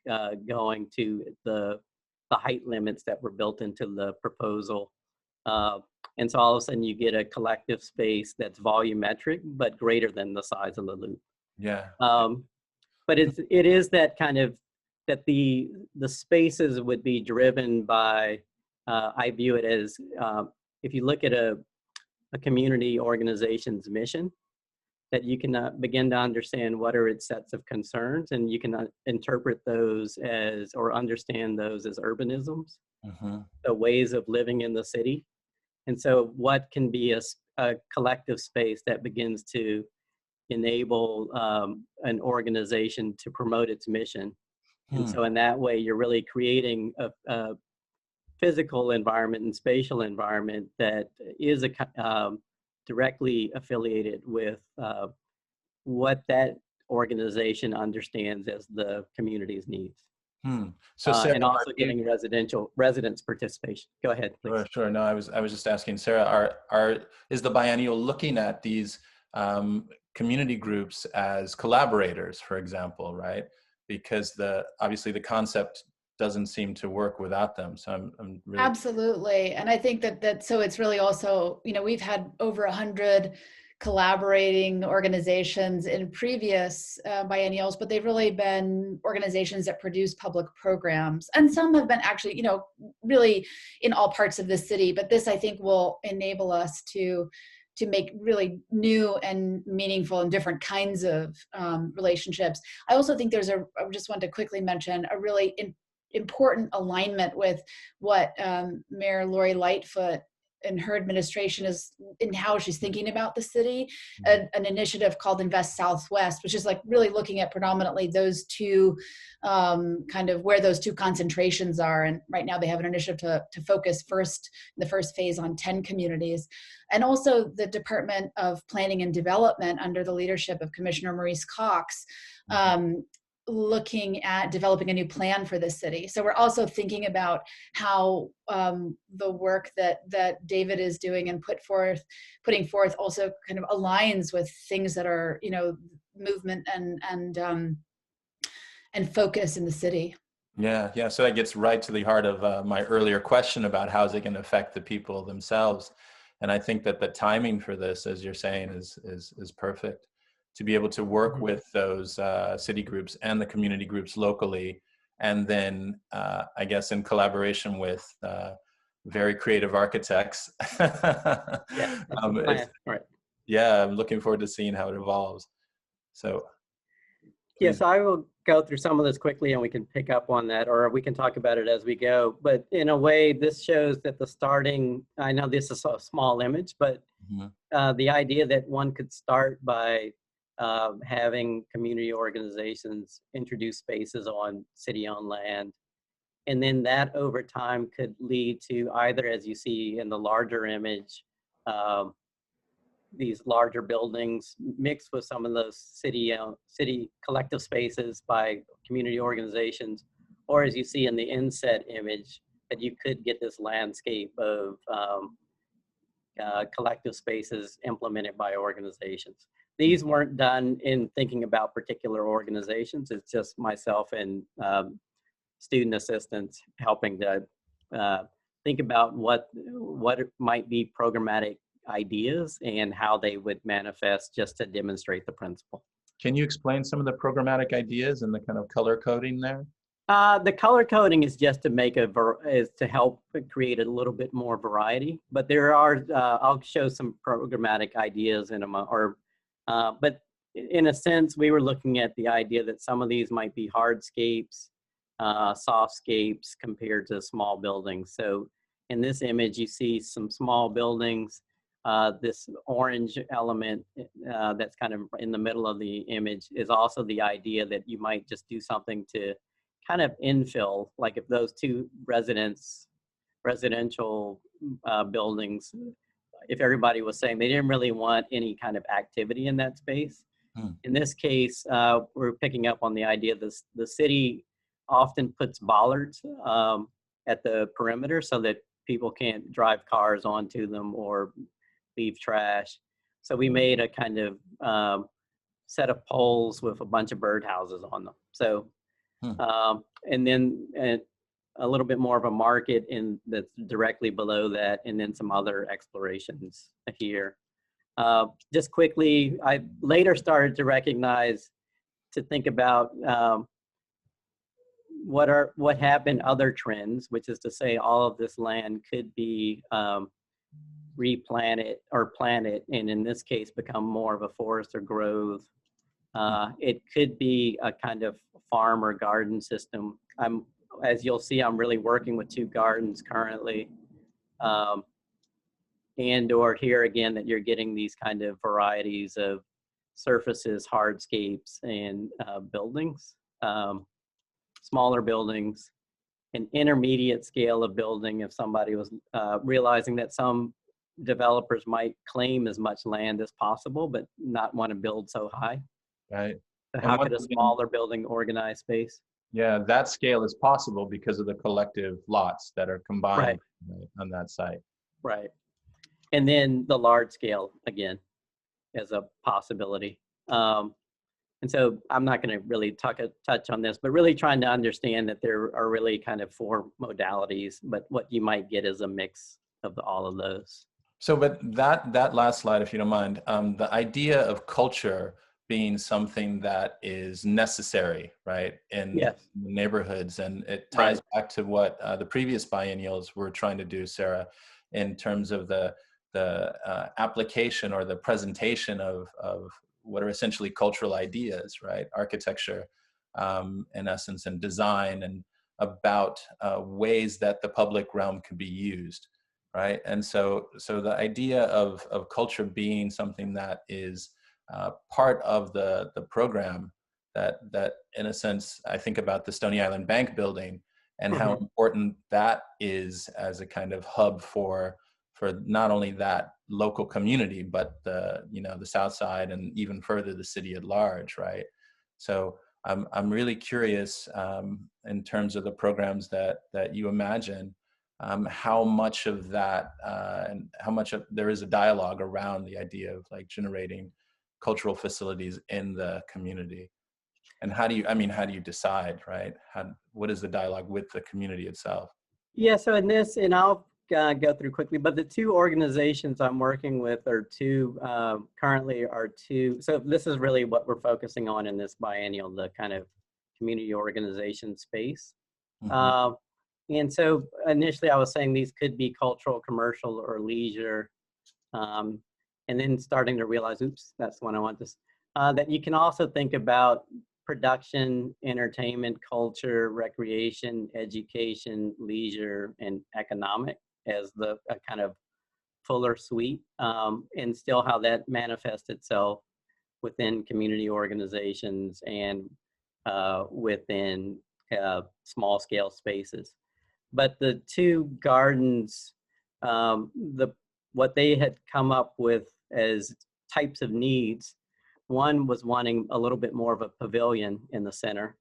going to the height limits that were built into the proposal. And so all of a sudden you get a collective space that's volumetric, but greater than the size of the Loop. yeah. But it is that kind of, that the spaces would be driven by, I view it as, if you look at a community organization's mission, that you can begin to understand what are its sets of concerns, and you can interpret those as, or understand those as urbanisms, the ways of living in the city. And so what can be a collective space that begins to enable an organization to promote its mission. And so in that way, you're really creating a physical environment and spatial environment that is directly affiliated with what that organization understands as the community's needs. So Sarah, and also getting residents participation. Go ahead, please. Sure. No, I was just asking Sarah, is the biennial looking at these community groups as collaborators, for example, right? Because obviously the concept doesn't seem to work without them. So I'm really Absolutely. And I think so it's really also, we've had over 100 collaborating organizations in previous biennials, but they've really been organizations that produce public programs. And some have been actually, really in all parts of the city. But this, I think, will enable us to make really new and meaningful and different kinds of relationships. I also think I just want to quickly mention a really important alignment with what Mayor Lori Lightfoot and her administration is in how she's thinking about the city. An initiative called Invest Southwest, which is like really looking at predominantly those two kind of where those two concentrations are. And right now they have an initiative to focus the first phase on 10 communities. And also the Department of Planning and Development under the leadership of Commissioner Maurice Cox, looking at developing a new plan for the city. So we're also thinking about how the work that David is doing and putting forth also kind of aligns with things that are, movement and focus in the city. Yeah. So that gets right to the heart of my earlier question about how is it going to affect the people themselves. And I think that the timing for this, as you're saying, is perfect, to be able to work with those city groups and the community groups locally, and then I guess in collaboration with very creative architects. Yeah, right. Yeah, I'm looking forward to seeing how it evolves. So yes, I will go through some of this quickly and we can pick up on that, or we can talk about it as we go. But in a way, this shows that I know this is a small image, but the idea that one could start by having community organizations introduce spaces on city-owned land, and then that over time could lead to either, as you see in the larger image, these larger buildings mixed with some of those city collective spaces by community organizations, or as you see in the inset image, that you could get this landscape of collective spaces implemented by organizations. These weren't done in thinking about particular organizations. It's just myself and student assistants helping to think about what might be programmatic ideas and how they would manifest, just to demonstrate the principle. Can you explain some of the programmatic ideas and the kind of color coding there? The color coding is just to make is to help create a little bit more variety. But there are, I'll show some programmatic ideas in a moment. But in a sense, we were looking at the idea that some of these might be hardscapes, softscapes compared to small buildings. So in this image, you see some small buildings. This orange element that's kind of in the middle of the image is also the idea that you might just do something to kind of infill, like if those two residential buildings, if everybody was saying they didn't really want any kind of activity in that space. In this case, we're picking up on the idea that the city often puts bollards at the perimeter so that people can't drive cars onto them or leave trash. So we made a kind of set of poles with a bunch of birdhouses on them. So, and then a little bit more of a market that's directly below that, and then some other explorations here. Just quickly, I later started to think about what have been other trends, which is to say all of this land could be replanted or planted, and in this case become more of a forest or grove. It could be a kind of farm or garden system. As you'll see, I'm really working with 2 gardens currently. And or here again, that you're getting these kind of varieties of surfaces, hardscapes, and buildings, smaller buildings, an intermediate scale of building. If somebody was realizing that some developers might claim as much land as possible, but not want to build so high. Right. So how could a smaller building organize space? Yeah, that scale is possible because of the collective lots that are combined on that site. Right. And then the large scale, again, as a possibility. And And so I'm not going to really touch on this, but really trying to understand that there are really kind of four modalities, but what you might get is a mix of all of those. So, but that last slide, if you don't mind, the idea of culture being something that is necessary, right, in Yes. neighborhoods, and it ties back to what the previous biennials were trying to do, Sarah, in terms of the application or the presentation of what are essentially cultural ideas, right, architecture, in essence, and design, and about ways that the public realm could be used. Right, and so the idea of culture being something that is part of the program, that in a sense, I think about the Stony Island Bank building and how important that is as a kind of hub for not only that local community, but the South Side and even further the city at large, right? So I'm really curious in terms of the programs that you imagine. How much of that and how much of there is a dialogue around the idea of like generating cultural facilities in the community, and how do you decide, right? What is the dialogue with the community itself? Yeah, so in this, and I'll go through quickly, but the two organizations I'm working with are currently are two, so this is really what we're focusing on in this biennial, the kind of community organization space. Mm-hmm. And so initially I was saying these could be cultural, commercial, or leisure. And then starting to realize, oops, that's the one I want this, that you can also think about production, entertainment, culture, recreation, education, leisure, and economic as a kind of fuller suite, and still how that manifests itself within community organizations and within small scale spaces. But the two gardens, what they had come up with as types of needs, one was wanting a little bit more of a pavilion in the center,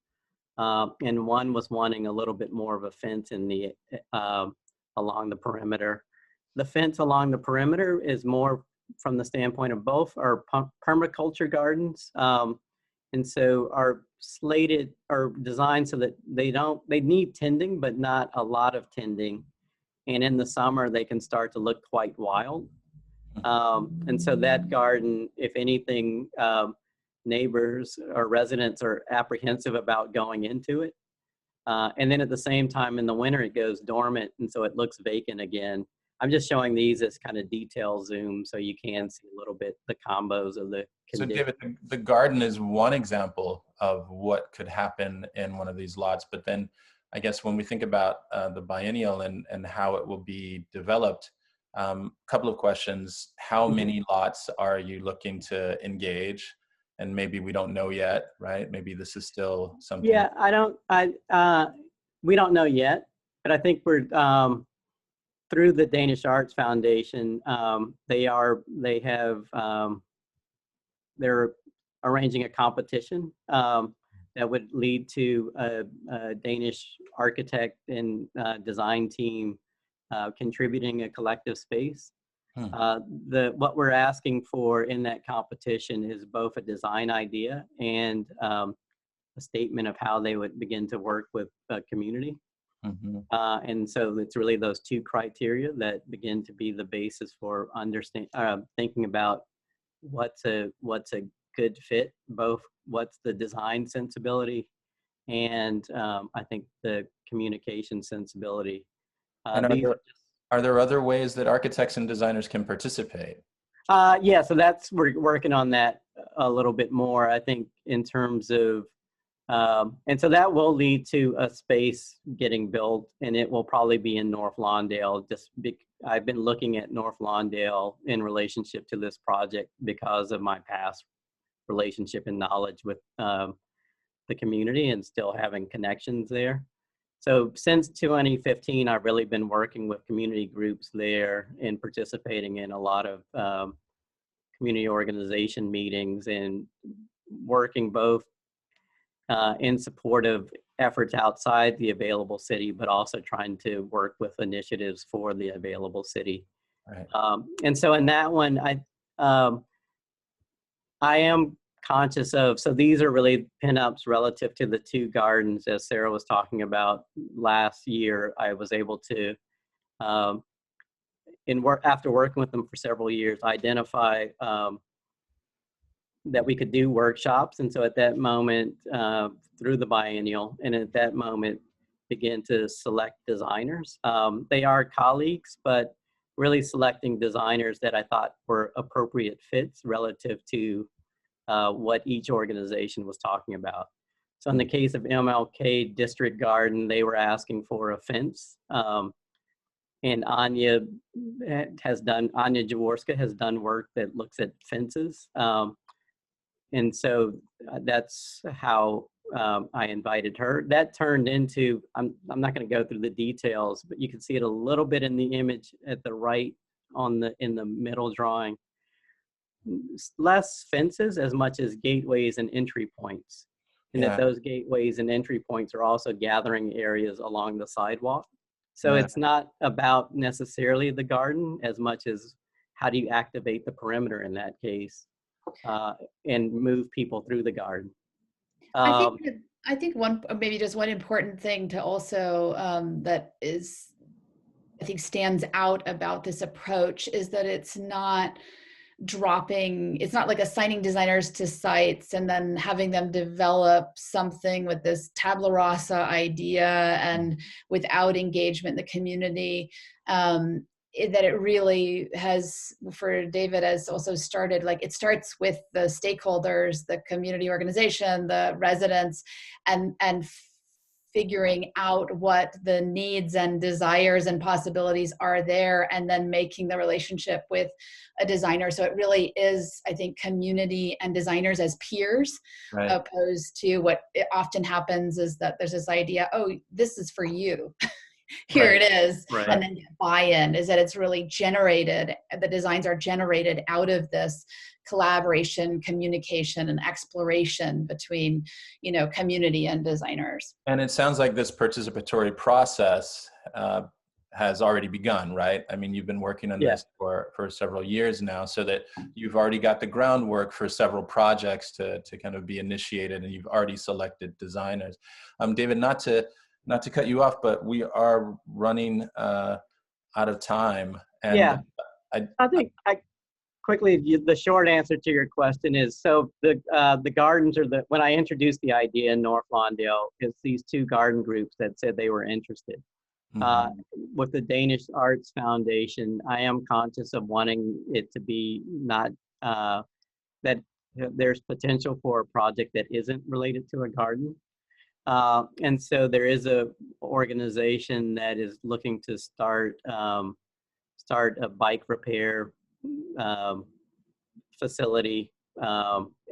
and one was wanting a little bit more of a fence in the along the perimeter. The fence along the perimeter is more from the standpoint of both are permaculture gardens, and so are slated or designed so that they need tending, but not a lot of tending. And in the summer, they can start to look quite wild. And so that garden, if anything, neighbors or residents are apprehensive about going into it. And then at the same time, in the winter, it goes dormant, and so it looks vacant again. I'm just showing these as kind of detail zoom so you can see a little bit the combos of the conditions. So David, the garden is one example of what could happen in one of these lots, but then I guess when we think about the biennial and how it will be developed, a couple of questions. How many lots are you looking to engage? And maybe we don't know yet, right? Maybe this is still something. Yeah, we don't know yet, but I think we're, through the Danish Arts Foundation, they're arranging a competition that would lead to a Danish architect and design team contributing a collective space. What we're asking for in that competition is both a design idea and a statement of how they would begin to work with a community. And so it's really those two criteria that begin to be the basis for thinking about what's a good fit, both what's the design sensibility and I think the communication sensibility. And are there other ways that architects and designers can participate? Yeah, so we're working on that a little bit more, I think, in terms of, and so that will lead to a space getting built, and it will probably be in North Lawndale. I've been looking at North Lawndale in relationship to this project because of my past relationship and knowledge with the community and still having connections there. So since 2015, I've really been working with community groups there and participating in a lot of community organization meetings and working both in support of efforts outside the available city, but also trying to work with initiatives for the available city. Right. And so in that one, I am conscious of, so these are really pinups relative to the two gardens, as Sarah was talking about last year. I was able to, after working with them for several years, identify that we could do workshops. And so at that moment, through the biennial, and at that moment, begin to select designers. They are colleagues, but really selecting designers that I thought were appropriate fits relative to what each organization was talking about. So in the case of MLK District Garden, they were asking for a fence. And Anya Jaworska has done work that looks at fences. And so that's how I invited her. That turned into, I'm not going to go through the details, but you can see it a little bit in the image at the right in the middle drawing. Less fences as much as gateways and entry points. And that those gateways and entry points are also gathering areas along the sidewalk. So it's not about necessarily the garden as much as how do you activate the perimeter in that case and move people through the garden. I think maybe just one important thing to also that is, I think, stands out about this approach is that it's not like assigning designers to sites and then having them develop something with this tabula rasa idea and without engagement in the community. That it really has, for David, has also started, like it starts with the stakeholders, the community organization, the residents, and figuring out what the needs and desires and possibilities are there, and then making the relationship with a designer. So it really is, I think, community and designers as peers, opposed to what often happens is that there's this idea, oh, this is for you. Here it is. And then buy-in is that it's really generated, the designs are generated out of this collaboration, communication, and exploration between, community and designers. And it sounds like this participatory process has already begun, right? I mean, you've been working on this for several years now, so that you've already got the groundwork for several projects to kind of be initiated, and you've already selected designers. David, not to cut you off, but we are running out of time. And I think quickly, the short answer to your question is, so the gardens are when I introduced the idea in North Lawndale, it's these two garden groups that said they were interested. With the Danish Arts Foundation, I am conscious of wanting it to be not, that there's potential for a project that isn't related to a garden. And so there is a organization that is looking to start a bike repair facility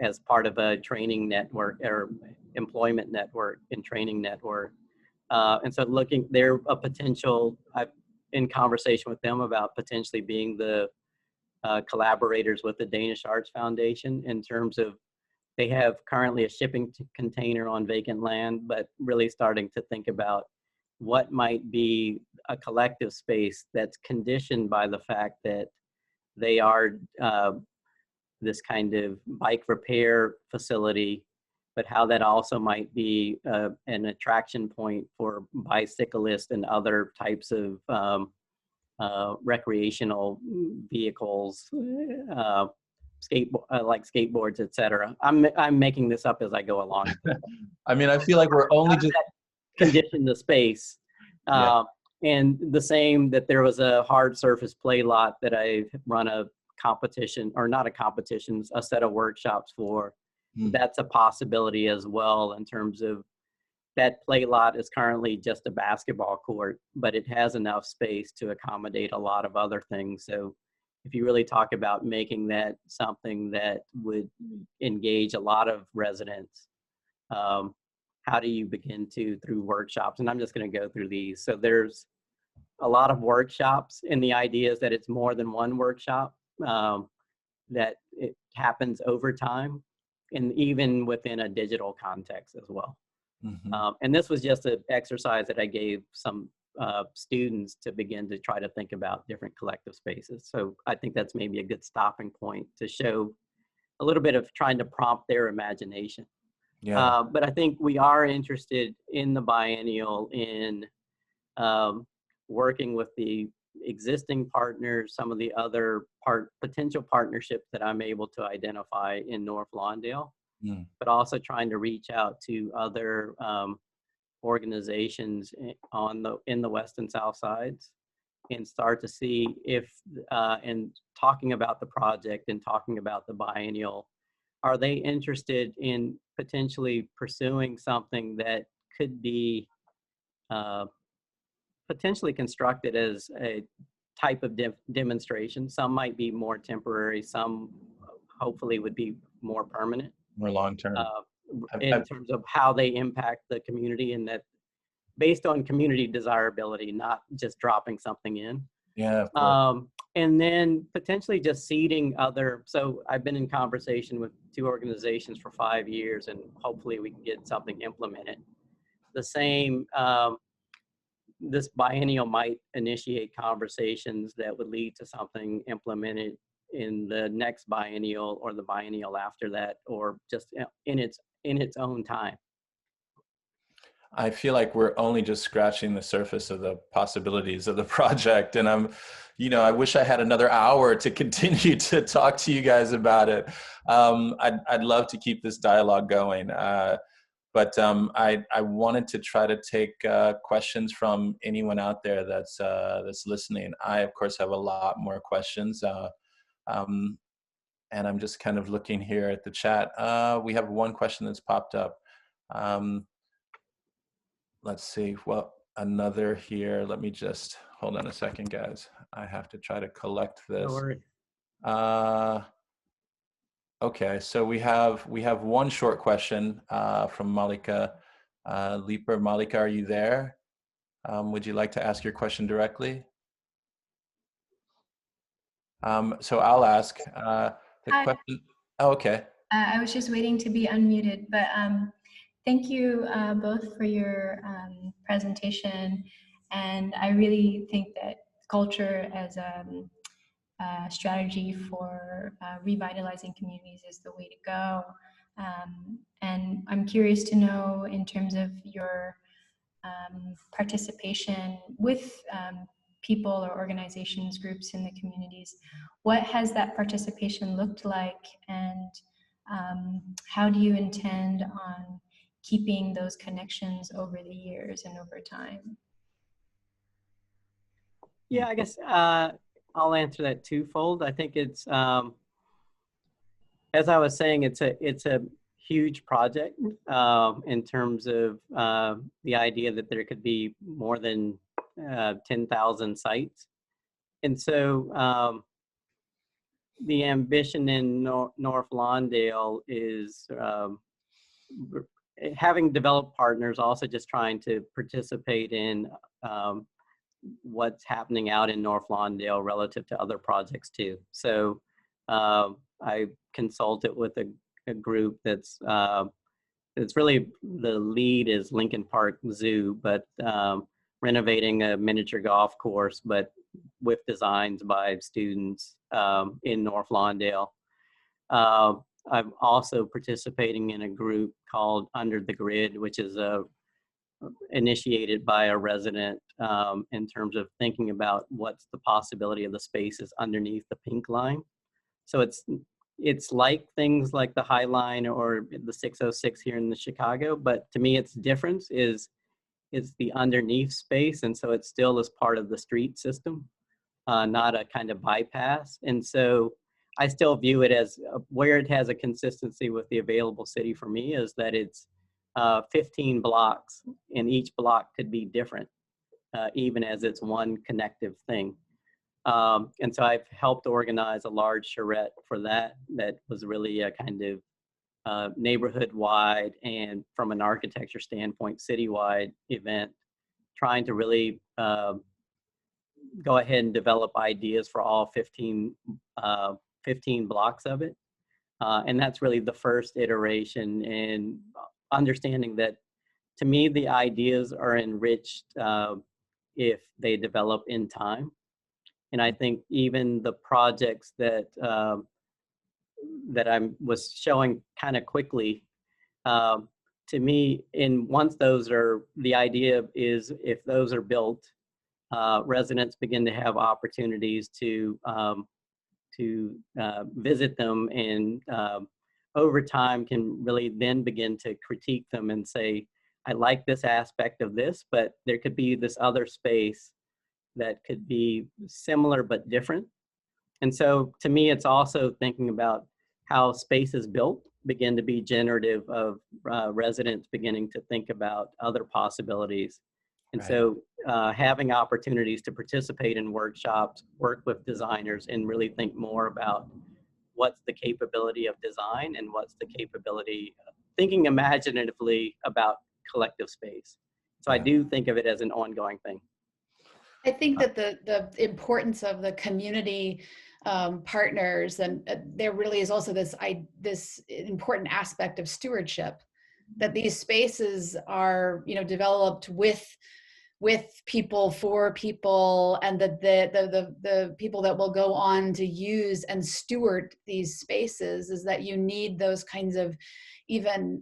as part of a training network or employment network and training network. And so they're a potential, I'm in conversation with them about potentially being the collaborators with the Danish Arts Foundation in terms of, they have currently a shipping container on vacant land, but really starting to think about what might be a collective space that's conditioned by the fact that they are this kind of bike repair facility, but how that also might be an attraction point for bicyclists and other types of recreational vehicles, like skateboards, etc. I'm making this up as I go along. I mean, I feel like we're only just condition the space. And the same that there was a hard surface play lot that I run a competition, or not a competition, a set of workshops for. That's a possibility as well, in terms of that play lot is currently just a basketball court, but it has enough space to accommodate a lot of other things. So if you really talk about making that something that would engage a lot of residents, how do you begin to, through workshops? And I'm just going to go through these. So there's a lot of workshops, and the idea is that it's more than one workshop, that it happens over time, and even within a digital context as well. And this was just an exercise that I gave some students to begin to try to think about different collective spaces. So I think that's maybe a good stopping point to show a little bit of trying to prompt their imagination. Yeah. But I think we are interested in the biennial in working with the existing partners, some of the other potential partnerships that I'm able to identify in North Lawndale, but also trying to reach out to other organizations in the west and south sides, and start to see if, and talking about the project and talking about the biennial, are they interested in potentially pursuing something that could be potentially constructed as a type of demonstration. Some might be more temporary, some hopefully would be more permanent. More long-term. In terms of how they impact the community, and that based on community desirability, not just dropping something in. Yeah, of course. And then potentially just seeding other, so I've been in conversation with 2 organizations for 5 years, and hopefully we can get something implemented. The same, this biennial might initiate conversations that would lead to something implemented in the next biennial or the biennial after that, or just in its own time. I feel like we're only just scratching the surface of the possibilities of the project. And I wish I had another hour to continue to talk to you guys about it. I'd love to keep this dialogue going. But I wanted to try to take questions from anyone out there that's listening. I, of course, have a lot more questions. And I'm just kind of looking here at the chat. We have one question that's popped up. Let's see. Well, another here. Let me just hold on a second, guys. I have to try to collect this. No worries. Okay, so we have one short question from Malika Leeper. Malika, are you there? Would you like to ask your question directly? So I'll ask the question. Oh, okay. I was just waiting to be unmuted, but thank you both for your presentation. And I really think that culture as a strategy for revitalizing communities is the way to go. And I'm curious to know, in terms of your participation with people or organizations, groups in the communities, what has that participation looked like, and how do you intend on keeping those connections over the years and over time? Yeah, I guess I'll answer that twofold. I think it's, as I was saying, it's a huge project in terms of the idea that there could be more than 10,000 sites. And so the ambition in North Lawndale is having developed partners, also just trying to participate in what's happening out in North Lawndale relative to other projects too. So I consulted with a group that's really, the lead is Lincoln Park Zoo, but renovating a miniature golf course, but with designs by students in North Lawndale. I'm also participating in a group called Under the Grid, which is initiated by a resident in terms of thinking about what's the possibility of the spaces underneath the pink line. So it's like things like the High Line or the 606 here in the Chicago, but to me its difference is the underneath space, and so it still is part of the street system, not a kind of bypass. And so I still view it as where it has a consistency with the available city for me is that it's 15 blocks, and each block could be different, even as it's one connective thing. And so I've helped organize a large charrette for that was really a kind of neighborhood-wide and, from an architecture standpoint, citywide event, trying to really go ahead and develop ideas for all 15 blocks of it. And that's really the first iteration, and understanding that, to me, the ideas are enriched if they develop in time. And I think even the projects that that I was showing kind of quickly, to me, once those are, the idea is if those are built, residents begin to have opportunities to visit them, and over time can really then begin to critique them and say, I like this aspect of this, but there could be this other space that could be similar but different. And so to me, it's also thinking about how space is built begin to be generative of residents beginning to think about other possibilities. And so having opportunities to participate in workshops, work with designers, and really think more about what's the capability of design and what's the capability of thinking imaginatively about collective space. So I do think of it as an ongoing thing. I think that the importance of the community partners, and there really is also this important aspect of stewardship, that these spaces are, you know, developed with people, for people, and that the people that will go on to use and steward these spaces, is that you need those kinds of, even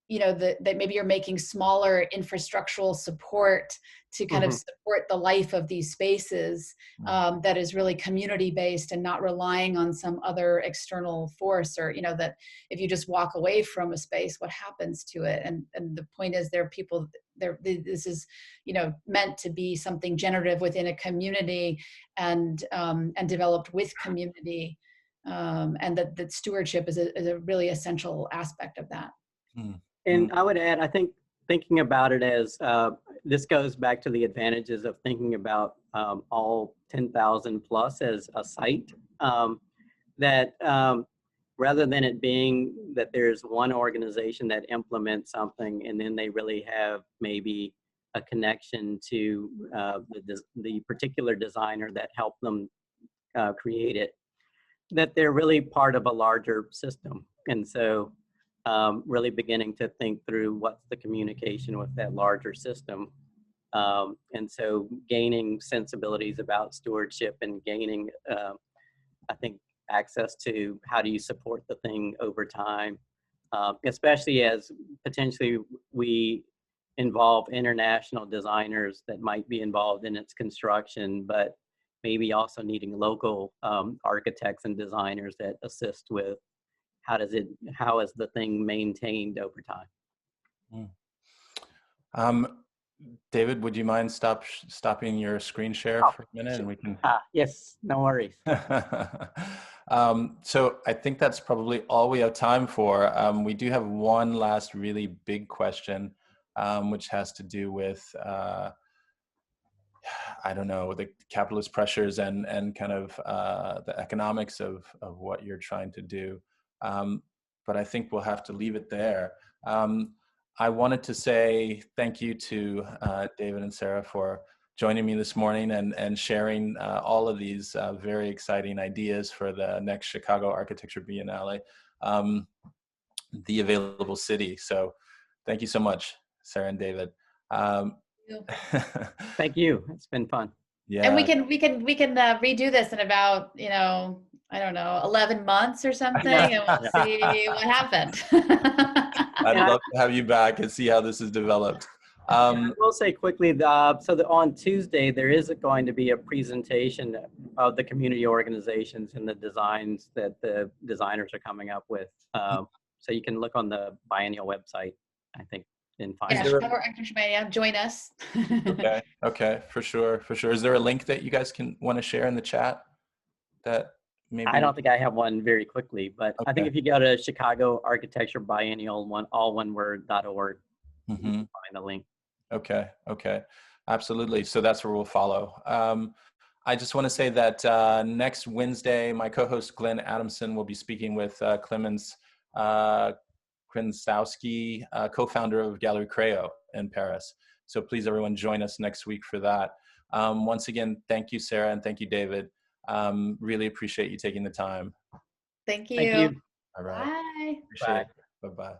you know, that maybe you're making smaller infrastructural support to kind of support the life of these spaces, that is really community based and not relying on some other external force, or, you know, that if you just walk away from a space, what happens to it? And the point is, there are people there, this is, you know, meant to be something generative within a community, and developed with community, and that stewardship is a really essential aspect of that. And I would add, I think thinking about it as, this goes back to the advantages of thinking about all 10,000 plus as a site, that rather than it being that there's one organization that implements something and then they really have maybe a connection to the particular designer that helped them create it, that they're really part of a larger system. And so really beginning to think through what's the communication with that larger system. And so gaining sensibilities about stewardship and gaining, I think, access to how do you support the thing over time, especially as potentially we involve international designers that might be involved in its construction, but maybe also needing local architects and designers that assist with how is the thing maintained over time. David, would you mind stopping your screen share for a minute, and we can? Yes, no worries. So I think that's probably all we have time for. We do have one last really big question, which has to do with, I don't know, the capitalist pressures and kind of the economics of what you're trying to do. But I think we'll have to leave it there. I wanted to say thank you to David and Sarah for joining me this morning and sharing all of these very exciting ideas for the next Chicago Architecture Biennial, the available city. So thank you so much, Sarah and David. Thank you. It's been fun. Yeah. And we can redo this in about, you know, I don't know, 11 months or something, and we'll see what happened. I'd love to have you back and see how this is developed. I will say quickly, on Tuesday, there is going to be a presentation of the community organizations and the designs that the designers are coming up with. So you can look on the biennial website, I think, and find it. Chicago Architecture Biennial, join us. Okay, for sure. Is there a link that you guys want to share in the chat? That maybe I don't think I have one very quickly, but I think if you go to Chicago Architecture Biennial, all one word.org, you can find the link. Okay, absolutely. So that's where we'll follow. I just want to say that next Wednesday, my co-host Glenn Adamson will be speaking with Clemens Krensowski, co-founder of Gallery Creo in Paris. So please, everyone, join us next week for that. Once again, thank you, Sarah, and thank you, David. Really appreciate you taking the time. Thank you. Thank you. All right. Bye. Appreciate it. Bye-bye.